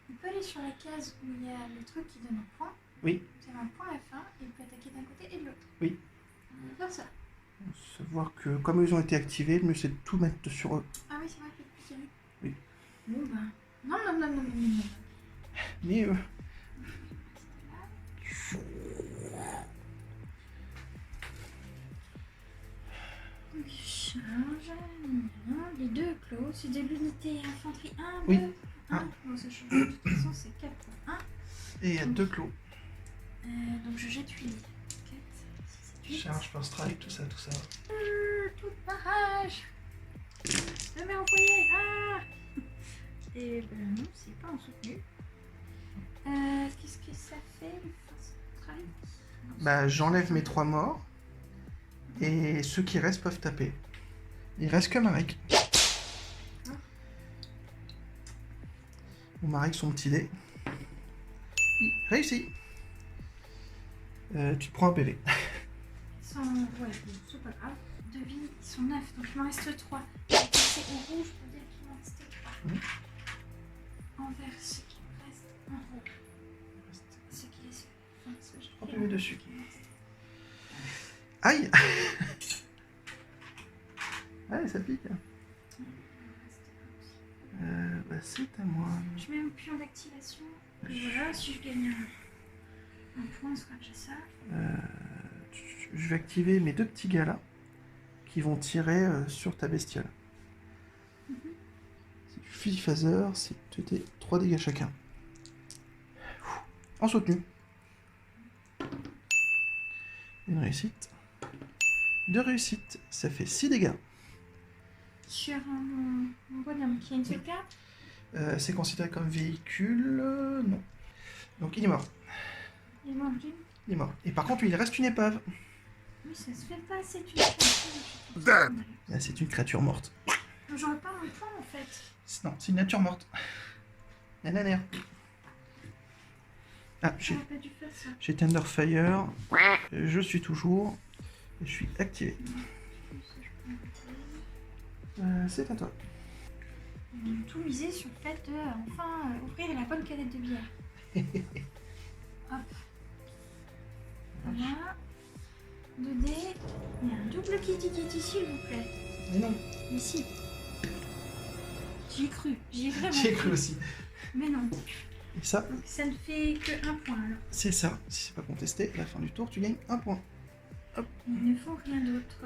il peut aller sur la case où il y a le truc qui donne un point. Oui. C'est un point F1 et il peut attaquer d'un côté et de l'autre. Oui. On va faire ça. Savoir que comme ils ont été activés, le mieux c'est de tout mettre sur eux. Ah oui, c'est vrai que c'est plus Oui. Bon ben. Non, non, non, non, non, non. Mais Donc, il charge. Les deux clos. C'est de l'unité infanterie 1, 2, Oui. 1. Bon, ça change. De toute façon, c'est 4.1. et il y a 2 clos. Donc, je jette 8. 4, 6, 8. Charge, first strike, tout ça, tout ça. Toute ma rage. Je me mets au foyer. Ah. Et ben non, c'est pas en soutenu. Qu'est-ce que ça fait le first strike? Non, Bah j'enlève mes 3 morts. Et ceux qui restent peuvent taper. Il reste que Marek. Bon, Marek, son petit dé. Réussi. Tu te prends un PV. Ils sont... Ouais, c'est pas grave. Devine, ils sont 9, donc il m'en reste 3. C'est au rouge, pour dire qu'il m'en reste 3. Envers ce qui me reste en rouge. Ce qui est... Enfin, ce que j'ai 3 fait PV en dessus. rouge qui me reste. Aïe. Allez, ça pique. Bah c'est à moi. Je mets mon pion d'activation. Et voilà, si je gagne un point, on sera déjà ça. Je vais activer mes 2 petits gars là qui vont tirer sur ta bestiole. C'est du fusil phaser, c'est 3 dégâts chacun. En soutenu. Une réussite. 2 réussites, ça fait 6 dégâts. Sur mon bonhomme qui a une sauvegarde. C'est considéré comme véhicule. Non. Donc il est mort. Il est mort d'une. Il est mort. Et par contre, il reste une épave. Oui, ça se fait pas, c'est une créature. Ah, c'est une créature morte. J'aurais pas un point en fait. Non, c'est une nature morte. Nanana. Ah, J'aurais pas dû faire ça. j'ai Thunderfire. Je suis toujours. Et je suis activé. C'est à toi. On a tout misé sur le fait de enfin ouvrir la bonne canette de bière. Hop. Voilà. 2D. Il y a un double kitty s'il vous plaît. Mais non, Mais si. J'y ai cru. J'y ai vraiment j'ai cru aussi. Mais non. Et ça, Donc ça ne fait que un point alors. c'est ça. Si c'est pas contesté, à la fin du tour, tu gagnes 1 point. Il ne faut rien d'autre.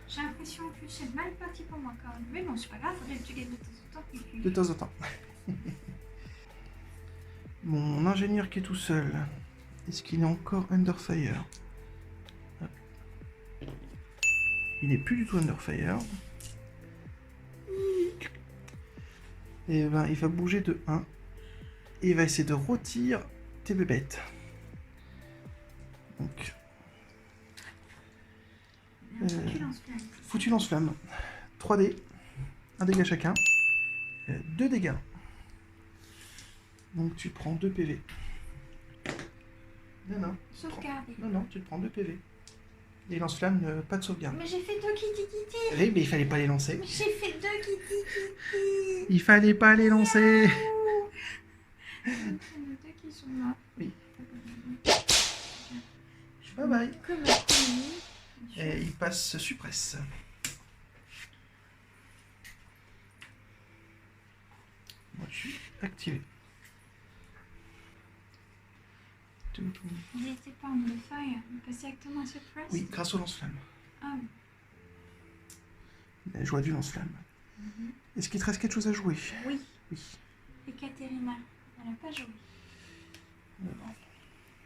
J'ai l'impression que c'est mal parti pour moi quand même. Mais bon, c'est pas grave, faudrait que tu gagnes de temps en temps. Et puis... De temps en temps. Mon ingénieur qui est tout seul. Est-ce qu'il est encore under fire? Hop. Il n'est plus du tout under fire. Et ben, il va bouger de 1. Et il va essayer de rôtir tes bébêtes. Donc, Tu lances flamme. foutu lance-flamme. 3D. 1 dégât chacun. 2 dégâts. Donc tu prends 2 PV. Non, Sauvegarder. non, tu te prends 2 PV. Les lance-flammes, pas de sauvegarde. Mais j'ai fait deux kitty. Oui, mais il fallait pas les lancer. Mais j'ai fait deux kitty. Il fallait pas les lancer. Il y en a deux qui sont morts. Oui. Bye bye. Comme la première. Et il passe suppresse. Moi, je suis activé. Il n'était pas en modifier, on passe directement à Suppress. Oui, grâce au lance-flamme. Ah oui. La joie du lance-flamme. Est-ce qu'il te reste quelque chose à jouer? Oui. Oui. Ekaterina, elle n'a pas joué.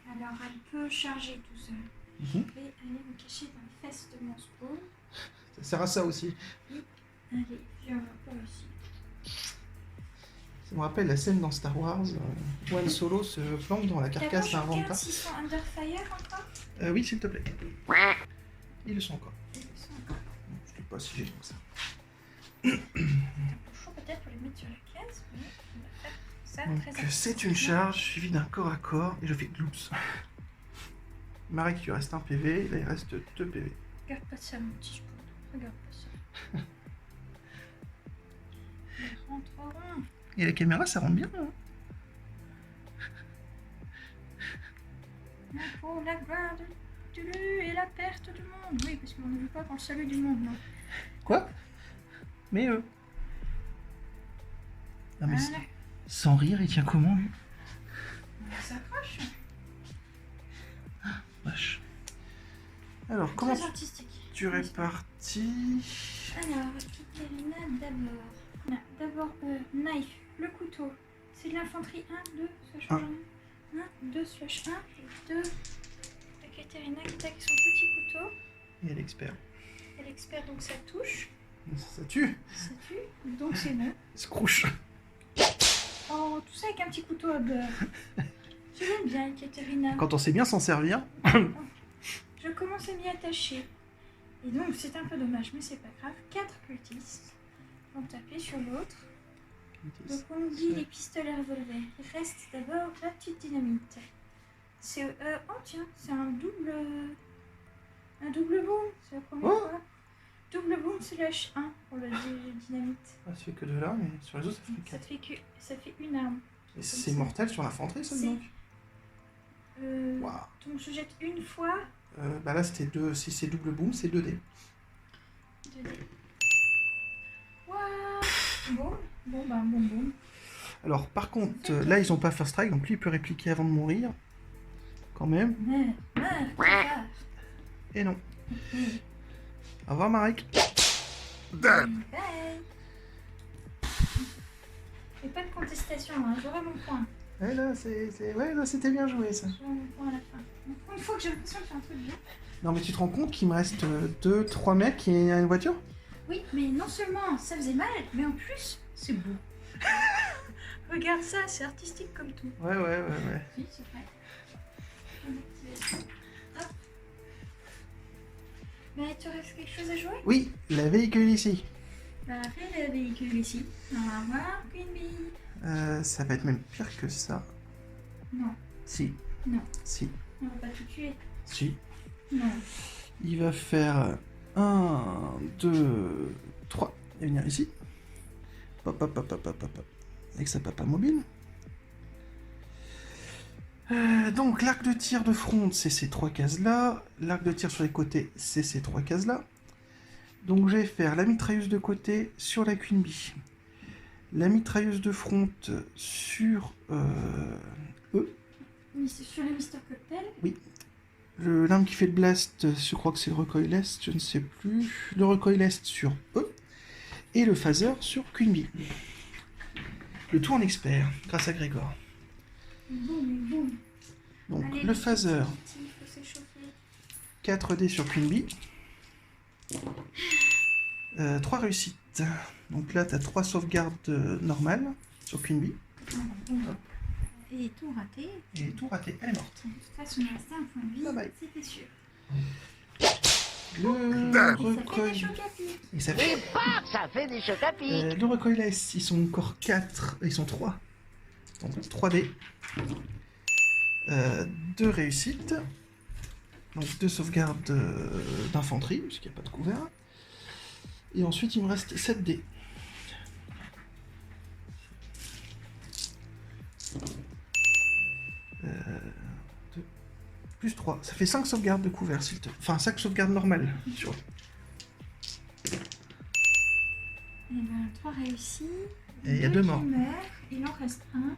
Alors elle peut charger tout seul. Je vais aller me cacher dans les fesses de mon spawn. Ça sert à ça aussi. Allez, viens par ici. Ça me rappelle la scène dans Star Wars où Han Solo se planque dans la carcasse d'un Regarde Vanta. s'ils sont under fire encore. Oui, s'il te plaît. Ils le sont encore. Ils sont encore. Je ne sais pas si j'ai comme ça. C'est un peu chaud peut-être pour les mettre sur la case, mais on va faire ça Donc très attention. c'est une charge suivie d'un corps à corps et je fais gloops. Marek, il lui reste un PV, là il reste 2 PV. Regarde pas ça mon petit spawn. Regarde pas ça. Ils rentreront. Et la caméra, ça rentre bien. Hein. Pour la gloire de Tulu et la perte du monde. Oui, parce qu'on ne joue pas pour le salut du monde, non. Quoi? Mais Ah mais Voilà. sans rire, il tient comment lui? On s'accroche. Vache. Alors, comment Très artistique. tu répartis? Alors, Ekaterina d'abord. Non, d'abord, knife, le couteau. C'est de l'infanterie 1, 2, slash 1, 2, slash 1, et 2. Ekaterina qui attaque son petit couteau. Et elle expert. Elle expert donc ça touche. Ça tue. Ça tue, donc c'est bon. Scrouche. Oh, tout ça avec un petit couteau à beurre. Je l'aime bien, Ekaterina. Quand on sait bien s'en servir. Je commence à m'y attacher. Et donc, c'est un peu dommage, mais c'est pas grave. 4 cultistes vont taper sur l'autre. Donc, on oublie les pistolets revolver. Il reste d'abord la petite dynamite. C'est. Oh, tiens, c'est un double. Un double boom, c'est la première Oh. fois. Double boom slash 1 pour le dynamite. Ah, ça fait que 2 là, mais sur les autres, ça fait Ça 4. fait que. Ça fait une arme. Et c'est mortel sur l'infanterie, ça, C'est- donc? Waouh. Donc, je jette une fois. Bah là, c'était 2. Si c'est double boom, c'est 2D. 2D. Waouh! Bon, bon. Alors, par contre, là, ils ont pas first strike, donc lui, il peut répliquer avant de mourir. Quand même. Ah, Et non. Au revoir, Marek. Dead. bye! Et pas de contestation, hein. J'aurai mon point. Ouais, là, ouais, là, c'était bien joué, ça. J'aurai mon point à la fin. Donc, une fois que j'ai l'impression de faire un truc bien. Non, mais tu te rends compte qu'il me reste 2, 3 mecs et une voiture? Oui, mais non seulement ça faisait mal, mais en plus, c'est beau. Regarde ça, c'est artistique comme tout. Ouais. Oui, c'est vrai. Hop. Mais tu restes quelque chose à jouer? Oui, la véhicule ici. Bah, fais le véhicule ici. On va voir Queen Bee. Ça va être même pire que ça. Non, Si. non, Si. on va pas tout tuer. Si. Non. Il va faire 1, 2, 3. Et venir ici. Hop. Avec sa papa mobile. Donc l'arc de tir de front, c'est ces 3 cases-là. L'arc de tir sur les côtés, c'est ces 3 cases-là. Donc je vais faire la mitrailleuse de côté sur la Queen Bee. La mitrailleuse de front sur eux. Oui, c'est sur le Mr. Cocktail. L'arme qui fait le blast, je crois que c'est le recoil est, je ne sais plus. Le recoil est sur eux. Et le phaser sur Queen Bee. Le tout en expert, grâce à Grégor. Boum. Donc Allez, le phaser, Il faut s'échauffer. 4D sur Queen Bee. 3 réussites. Donc là, tu as 3 sauvegardes normales sur Queen Bee. Et tout raté. Et tout raté, elle est morte. De toute façon, il restait un point de vie, Bye bye. c'était sûr. Le Ça fait des recoil... chocs à pied. Et ça fait... Ça fait des chocs à pic. le recoil est, ils sont encore 4, ils sont 3. Donc 3D. 2 réussites. Donc 2 sauvegardes d'infanterie, puisqu'il n'y a pas de couvert. Et ensuite, il me reste 7D. Plus 3. Ça fait 5 sauvegardes de couvert, s'il te... Enfin, 5 sauvegardes normales. Sur... Et ben, 3 réussis. Et il y a 2 morts. Qui meurt, il en reste un.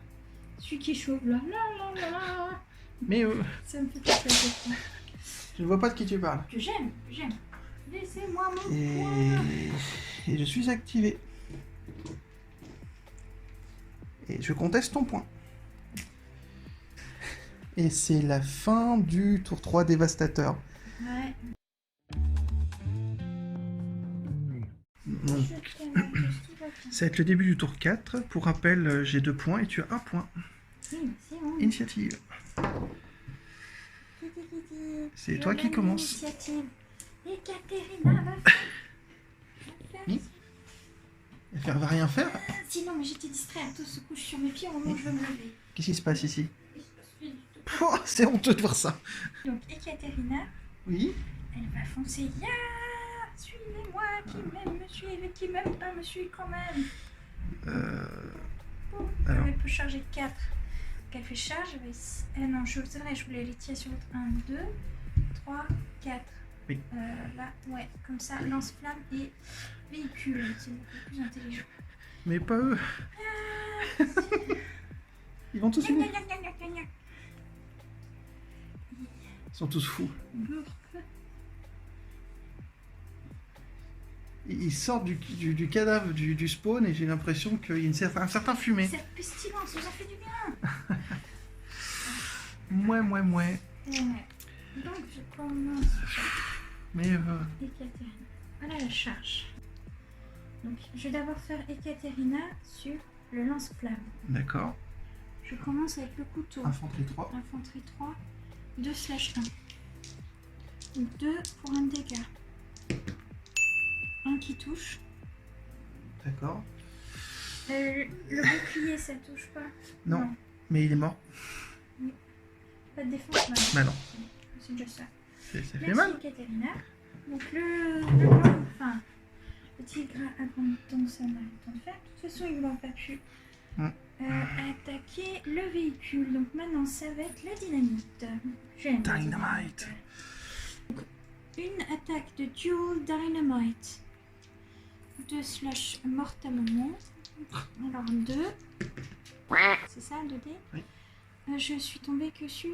Celui qui chauffe là. Là. Mais Ça me fait penser à je ne vois pas de qui tu parles. que j'aime. Laissez-moi mon Et... point. Et je suis activé. Et je conteste ton point. Et c'est la fin du tour 3 dévastateur. Ouais. Donc, Je t'aime, Marcus, tout va bien. ça va être le début du tour 4. Pour rappel, j'ai 2 points et tu as 1 point. Oui, c'est bon. Initiative. C'est toi qui commences. Initiative. Ekaterina va faire. Oui. Elle va rien faire. Sinon, mais j'étais distrait. Tout se couche sur mes pieds au moment où je veux me lever. Qu'est-ce qui se passe ici? Et je me suis dit, tout. Oh, c'est honteux de voir ça. Donc, Ekaterina, Oui. elle va foncer. Ya, suivez-moi, qui m'aime me suit, et qui m'aime pas me suit quand même. Alors. Elle peut charger 4. Donc, elle fait charge. Non, c'est vrai, je voulais les tirer sur l'autre. 1, 2, 3, 4. Oui. Là, ouais, comme ça, lance-flamme et véhicule. C'est beaucoup plus intelligent. Mais pas eux. Ils vont tous mourir. Ils sont tous fous. Ils sortent du cadavre du spawn et j'ai l'impression qu'il y a un certain fumée. Cette pestilence nous a fait du bien. Mouais. Ouais. Donc, je commence. Mais Ekaterina. Voilà la charge. Donc, je vais d'abord faire Ekaterina sur le lance-flamme. d'accord. Je commence avec le couteau. Infanterie 3. Infanterie 3, 2/1. 2 pour un dégât. 1 qui touche. D'accord. Le bouclier, ça touche pas. Non. Mais il est mort. Pas de défense, maintenant. Bah non. C'est déjà ça. Ça fait Merci, mal. Ekaterina. Donc le tigre abandonne sa marathon de fer. De toute façon, il ne va pas pu attaquer le véhicule. Donc maintenant, ça va être la dynamite. J'aime la Dynamite. Donc, une attaque de dual dynamite. 2/ mortellement. Alors 2. C'est ça, 2D. Oui. Je suis tombée que sur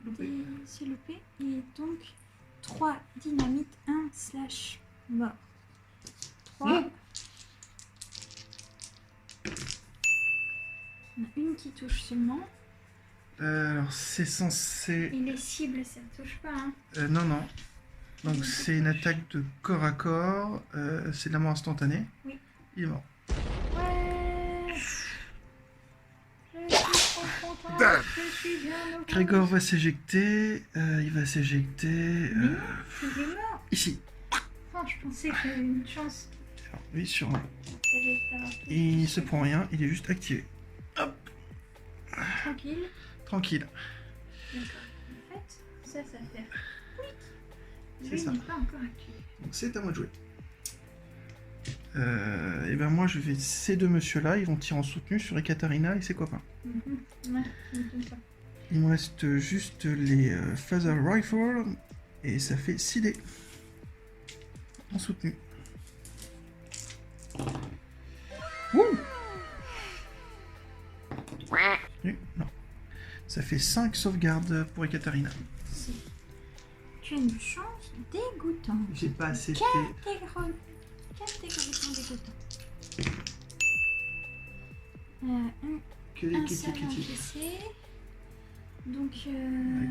des... C'est loupé. Et donc 3 dynamite, 1/ mort. 3. Il y en a une qui touche seulement. Alors c'est censé... Et les cibles, ça ne touche pas. Hein. non. Donc c'est une attaque de corps à corps. C'est de la mort instantanée. Oui. Il est mort. Ouais. Je suis trop contente. Je suis bien heureuse. Grégor va s'éjecter. Il va s'éjecter. Mais non, je suis mort. Ici. Oh, je pensais que j'avais une chance. Alors, lui sur un. D'avoir tout. Il se prend rien, il est juste activé. Tranquille. Tranquille. D'accord. En fait, ça fait. C'est Lui ça. n'est pas encore activé. Donc c'est à moi de jouer. Et ben moi je vais ces deux monsieur là, ils vont tirer en soutenu sur Ekaterina et ses copains. Ouais, c'est ça. Il me reste juste les Phaser Rifle et ça fait 6 dés. En soutenu. Wouh! Non. Ça fait 5 sauvegardes pour Ekaterina. Tu as une chance dégoûtante. J'ai pas assez fait. Catégoriquement dégoûtant. Que des Un kitty seul kitty. encaissé. Donc,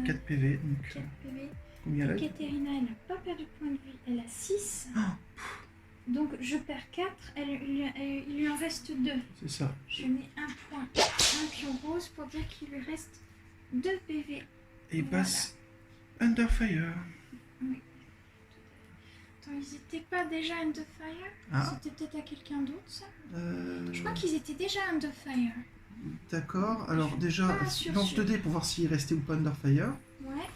4 PV. Donc 4 PV. combien là? Ekaterina, elle n'a pas perdu de point de vie, elle a 6. Donc je perds 4, il lui en reste 2. C'est ça. Je mets un point, un pion rose pour dire qu'il lui reste 2 PV. Et il Voilà. passe Under Fire. Oui. Attends, ils étaient pas déjà Under Fire? Ah. C'était peut-être à quelqu'un d'autre ça? Je crois qu'ils étaient déjà Under Fire. D'accord. Alors déjà, pas sûre, lance sûre. 2 dés pour voir s'il restait ou pas Under Fire. Ouais.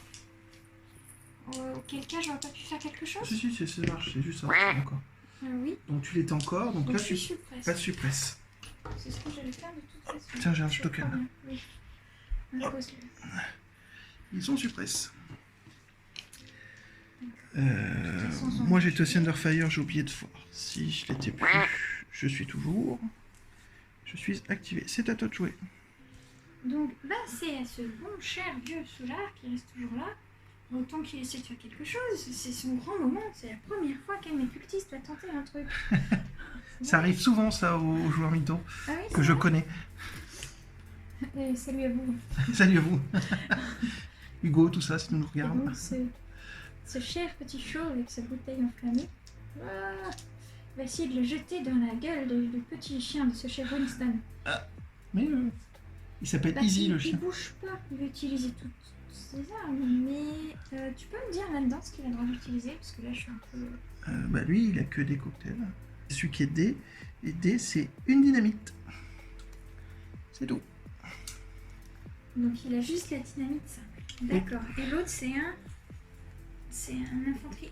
Auquel cas j'aurais pas pu faire quelque chose? Si, ça marche. C'est juste ça. Encore. Oui. Donc tu l'étais encore. Donc Donc là, je tu suis suppresse. pas de suppresse. C'est ce que j'allais faire de toute façon. Tiens, j'ai un C'est token. très bien, oui. Impose-le. Ils sont suppress. façon, ils sont Moi j'étais aussi Under Fire, j'ai oublié de voir. Si je l'étais plus, je suis toujours. Je suis activé. C'est à toi de jouer. Donc, bah, c'est à ce bon cher vieux Solar qui reste toujours là. Autant qu'il essaie de faire quelque chose, c'est son grand moment. C'est la première fois qu'un de mes cultistes va tenter un truc. Ça arrive souvent, ça, aux joueurs mythos, Ah oui, que je connais. Salut à vous. Salut à vous. Hugo, tout ça, si tu nous Et regardes. donc, ce cher petit chauve avec sa bouteille enflammée va essayer de le jeter dans la gueule du petit chien de ce cher Winston. Mais il s'appelle Easy, le chien. Il bouge pas, il va utiliser toutes ses armes, mais tu peux me dire là-dedans ce qu'il a le droit d'utiliser, parce que là je suis un peu... Bah lui, il a que des cocktails. Celui qui est D, et D, c'est une dynamite. C'est tout. Donc il a juste la dynamite simple. D'accord. Et l'autre c'est un... C'est un infanterie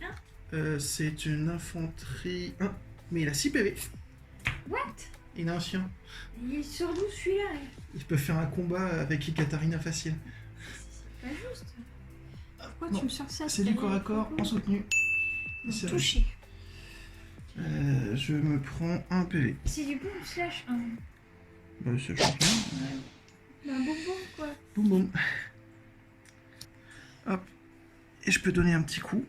1 C'est une infanterie 1, mais il a 6 PV. What? Il a un chien. Il est sur d'où celui-là? Il peut faire un combat avec Ekaterina facile. C'est pas juste. Pourquoi Non, tu me sors ça? c'est du corps à corps en soutenu. Donc, C'est touché. Je me prends un PV. C'est du boom slash 1. Bah, c'est champion. Bah boum boum quoi. Boum boum. Hop. Et je peux donner un petit coup.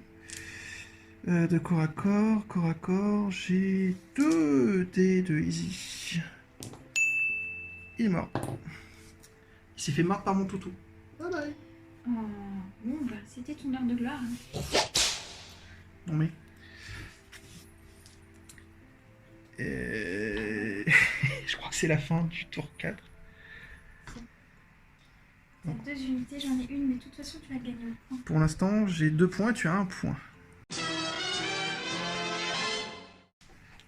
De corps à corps, j'ai 2 dés de Easy. Il est mort. Il s'est fait mordre par mon toutou. Bye bye. Oh, bon bah c'était ton heure de gloire. Hein. Non mais... je crois que c'est la fin du tour 4. T'as 2 unités, j'en ai une, mais de toute façon tu vas gagner le point. Pour l'instant, j'ai 2 points, tu as 1 point.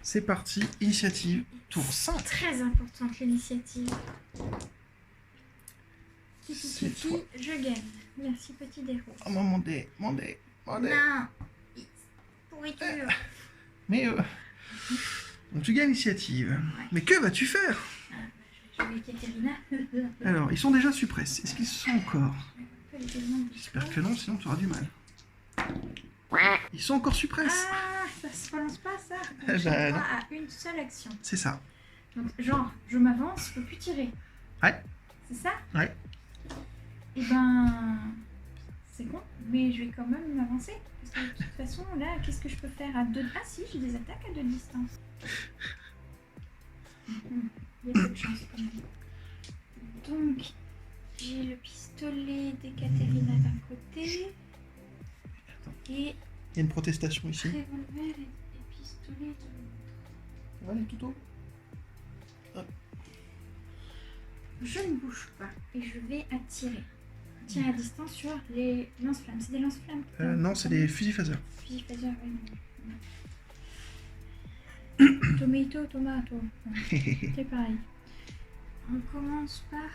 C'est parti, initiative, tour 5. Très importante l'initiative. C'est Kiki, toi. je gagne. Merci petit héros. Oh mon dé. Non, pourriture. Mais donc tu gagnes l'initiative. Ouais. Mais que vas-tu faire? Je vais Katerina. Alors, ils sont déjà suppressés. Est-ce qu'ils sont encore? J'espère J'espère que non, sinon tu auras du mal. Ils sont encore suppressés. Ah, ça se prononce pas ça. Eh Donc, j'ai ben, droit non. à une seule action. C'est ça. Donc, genre, je m'avance, je peux plus tirer. Ouais. C'est ça? Ouais. Et ben, c'est con, mais je vais quand même m'avancer. Parce que de toute façon, là, qu'est-ce que je peux faire à 2... Ah si, j'ai des attaques à 2 de distance. Il y a peu de chance quand même. Donc, j'ai le pistolet d'Ekaterina d'un côté. Et Il y a une protestation ici. revolver et pistolet de l'autre. Ouais, tout haut. Je ne bouge pas et je vais attirer. Tirer à distance sur les lance-flammes. C'est des lance-flammes? Non, c'est des fusils phaser. Fusil phaser, Tomato, tomato. C'est pareil. On commence par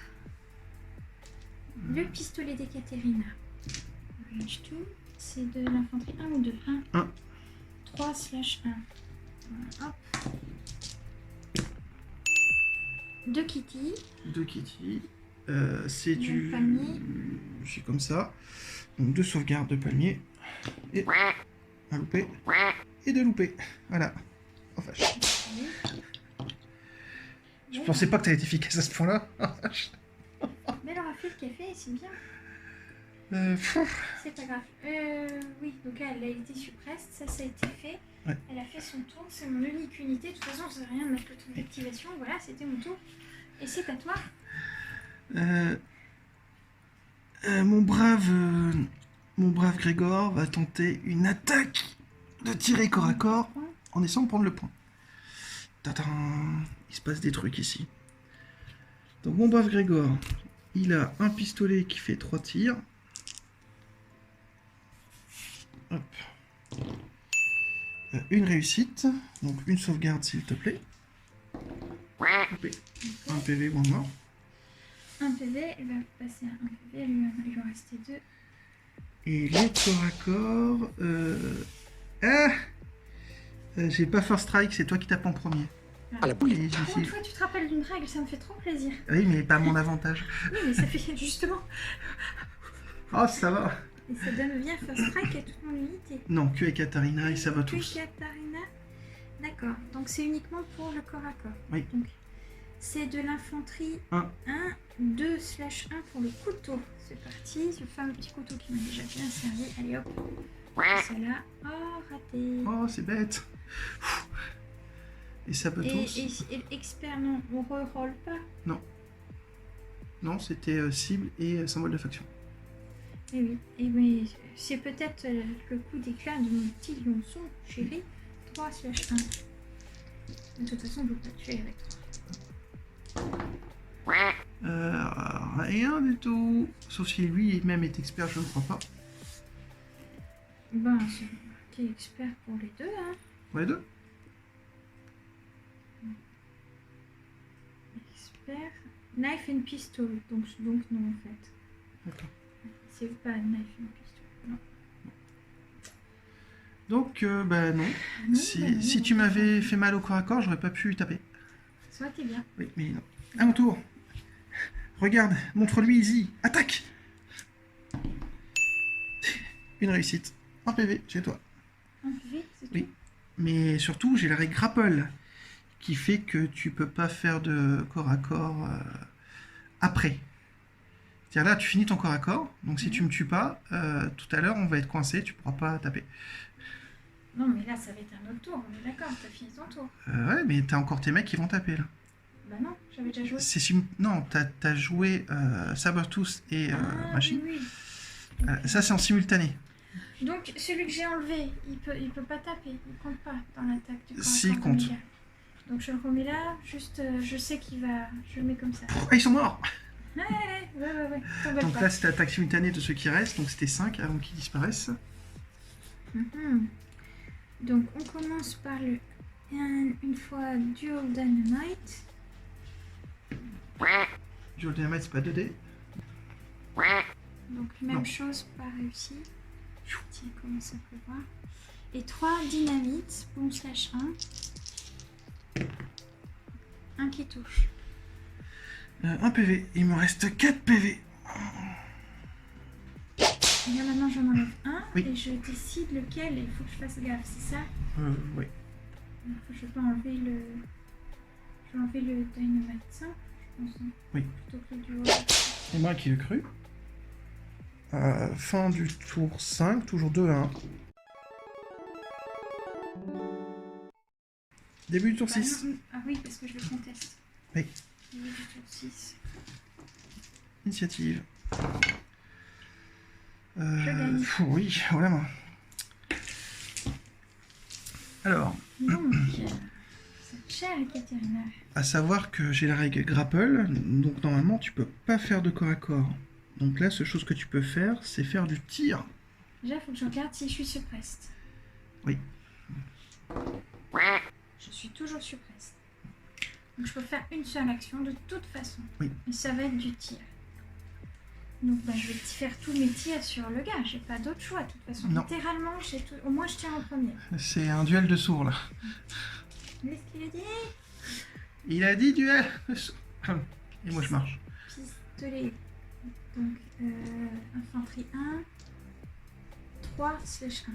le pistolet d'Ekaterina. Range 2, c'est de l'infanterie 1 ou 2? 1. 1. 3/1. Voilà, hop. De Kitty. De Kitty. C'est Le du... palmier. C'est comme ça. Donc 2 sauvegardes de palmier. Et un loupé. Et 2 loupés. Voilà. Oh vache. Je pensais pas que t'allais être efficace à ce point-là. Oh, vache. Mais elle aura fait le café, c'est bien. Pfff. C'est pas grave. Oui, donc là, elle a été suppresse, ça a été fait. Ouais. Elle a fait son tour, c'est mon unique unité. De toute façon, ça sert à rien de mettre le truc d'activation. Voilà, c'était mon tour. Et c'est à toi. Mon brave Grégor va tenter une attaque de tirer corps à corps en essayant de prendre le point. Tadam. Il se passe des trucs ici. Donc mon brave Grégor, il a un pistolet qui fait 3 tirs. Hop. Une réussite, donc une sauvegarde s'il te plaît. Loupé. Un PV, bon mort. Un PV, il va passer à un PV, il lui en restait 2. Et les corps à corps... j'ai pas first strike, c'est toi qui tapes en premier. Ah, la bouille. Et j'ai Une essayé- fois, tu te rappelles d'une règle, ça me fait trop plaisir. Oui, mais pas mon avantage. Oui, mais ça fait justement. Oh, ça va. Et ça donne bien first strike à toute mon unité. Non, que avec Katarina et ça va Plus tous. Katarina. D'accord, donc c'est uniquement pour le corps à corps. Oui. Donc, C'est de l'infanterie 1. 1, 2/1 pour le couteau. C'est parti, ce fameux petit couteau qui m'a déjà bien servi. Allez hop, celle-là. Oh, raté. Oh, c'est bête. Et ça peut tous. Et expert, non, on reroll pas. Non. Non, c'était cible et symbole de faction. Eh oui, et oui, c'est peut-être le coup d'éclat de mon petit lionceau, chéri. 3/1. De toute façon, on ne peut pas tuer avec 3. Rien du tout. Sauf si lui-même est expert, je ne crois pas. Ben, c'est marqué expert pour les deux, hein. Pour les deux? Expert. Knife and pistol, donc non en fait. D'accord. C'est pas knife and pistol, non. Donc, bah non. Non, Si tu m'avais fait mal au corps à corps, j'aurais pas pu taper. Ça aurait été bien. Oui, mais non. À mon tour. Regarde, montre-lui Easy. Attaque! Une réussite. Un PV chez toi. Un PV, c'est Oui. tout. Mais surtout, j'ai la règle grapple qui fait que tu peux pas faire de corps à corps après. C'est-à-dire là, tu finis ton corps à corps, donc si tu me tues pas, tout à l'heure, on va être coincé, tu pourras pas taper. Non, mais là, ça va être un autre tour, on est d'accord, t'as fini ton tour. Ouais, mais t'as encore tes mecs qui vont taper là. Bah non, j'avais déjà joué. Non, t'as joué Sabertooth et Machine. Oui, oui. Ça, c'est en simultané. Donc, celui que j'ai enlevé, il peut pas taper, il compte pas dans l'attaque du corps à Si, corps il compte. d'Omega. Donc, je le remets là, juste, je sais qu'il va... Je le mets comme ça. Ah, ils sont morts! Ouais. T'embête Donc pas. là, c'était l'attaque simultanée de ceux qui restent, donc c'était 5 avant qu'ils disparaissent. Mhm. Donc, on commence par le... Une fois Dual Dynamite. Dual Dynamite, c'est pas 2D. Donc, même Non. chose, pas réussi. Tiens, comment ça peut voir. Et 3 dynamites, boom/1. Un qui touche. Un PV, il me reste 4 PV. Et là maintenant j'en enlève un Oui. et je décide lequel il faut que je fasse gaffe, c'est ça? Oui. Je peux enlever le... Je vais enlever le dynamite simple, je pense. Hein, Oui. plutôt que le duo. C'est moi qui l'ai cru. Fin du tour 5, toujours 2 à 1. Début du tour 6. Non, ah oui, parce que je le conteste. Oui. Début du tour 6. Initiative. Je gagne. Oui, voilà moi. Alors, Donc, cette chère Ekaterina. à savoir que j'ai la règle grapple, donc normalement tu peux pas faire de corps à corps. Donc là, seule chose que tu peux faire, c'est faire du tir. Déjà, il faut que je regarde si je suis suppressed. Oui. Je suis toujours suppressed. Donc je peux faire une seule action de toute façon. Oui. Et ça va être du tir. Donc bah, je vais faire tous mes tirs sur le gars. J'ai pas d'autre choix de toute façon. Non. Littéralement, au moins je tire en premier. C'est un duel de sourds là. Qu'est-ce qu'il a dit? Il a dit duel de sourds. Et moi je marche. Pistolet. Donc infanterie 1. 3/1.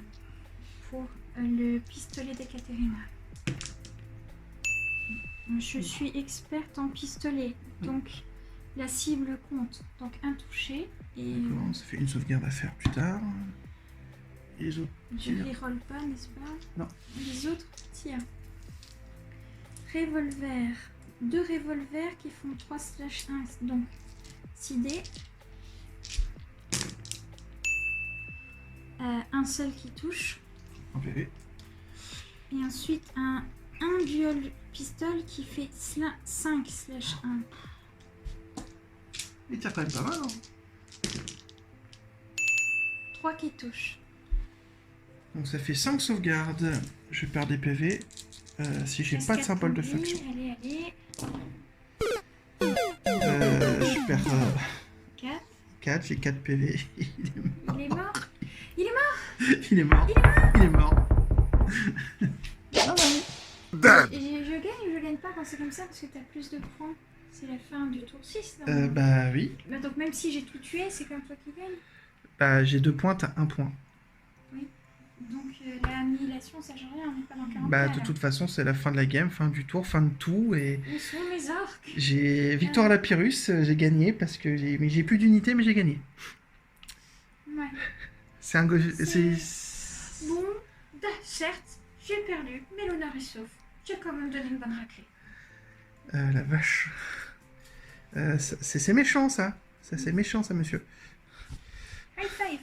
Pour le pistolet d'Ekaterina. Je suis experte en pistolet. Donc la cible compte. Donc un touché. Et D'accord, ça fait une sauvegarde à faire plus tard. Et les autres je tirent. reroll pas, n'est-ce pas? Non. Les autres tirent. Revolver. 2 revolvers qui font 3/1. Donc 6 dés. Un seul qui touche. Un PV. Et ensuite un dual pistol qui fait 5/1. Il tire quand même pas mal. Hein. 3 qui touchent. Donc ça fait 5 sauvegardes. Je perds des PV. Si j'ai pas de symbole de faction. Allez. Je perds 4. 4, j'ai 4 PV. Il est mort. Il est mort. Il est mort. Dead. Et je gagne ou je gagne pas quand c'est comme ça parce que t'as plus de points. C'est la fin du tour 6. Bah oui. Bah, donc même si j'ai tout tué, c'est comme toi qui gagne. Bah j'ai 2 points, t'as 1 point. Oui. Donc la annihilation, ça change rien, on n'est pas dans 40. Bah, de toute façon, c'est la fin de la game, fin du tour, fin de tout, et Où sont mes orques? j'ai victoire à la Pyrrhus, j'ai gagné, parce que j'ai plus d'unité, mais j'ai gagné. Ouais. C'est un... Bon, certes, j'ai perdu, mais l'honneur est sauf. J'ai quand même donné une bonne raclée. La vache. C'est méchant, ça. Ça, c'est méchant, ça, monsieur. High five.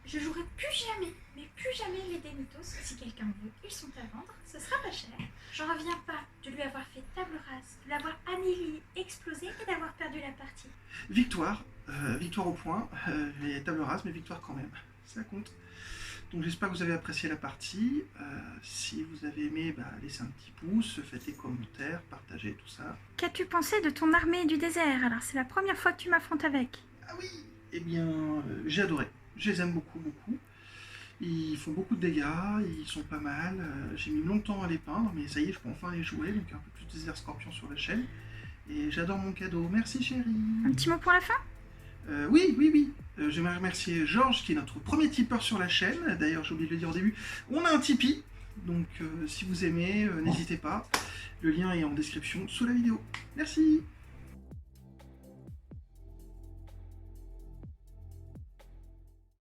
Je jouerai plus jamais, mais plus jamais les Dénitos. Si quelqu'un veut, ils sont à vendre. Ce sera pas cher. J'en reviens pas de lui avoir fait table rase, de l'avoir annihilé, explosé et d'avoir perdu la partie. Victoire. Victoire au point. Et table rase, mais victoire quand même. Ça compte. Donc j'espère que vous avez apprécié la partie. Si vous avez aimé, laissez un petit pouce, faites des commentaires, partagez tout ça. Qu'as-tu pensé de ton armée du désert? Alors c'est la première fois que tu m'affrontes avec. Ah oui. Eh bien, j'ai adoré. Je les aime beaucoup, beaucoup. Ils font beaucoup de dégâts, ils sont pas mal. J'ai mis longtemps à les peindre, mais ça y est, je peux enfin les jouer. Donc un peu plus de désert scorpion sur la chaîne. Et j'adore mon cadeau. Merci chérie. Un petit mot pour la fin? Oui. J'aimerais remercier Georges, qui est notre premier tipeur sur la chaîne. D'ailleurs, j'ai oublié de le dire au début, on a un Tipeee. Donc si vous aimez, n'hésitez pas. Le lien est en description sous la vidéo. Merci.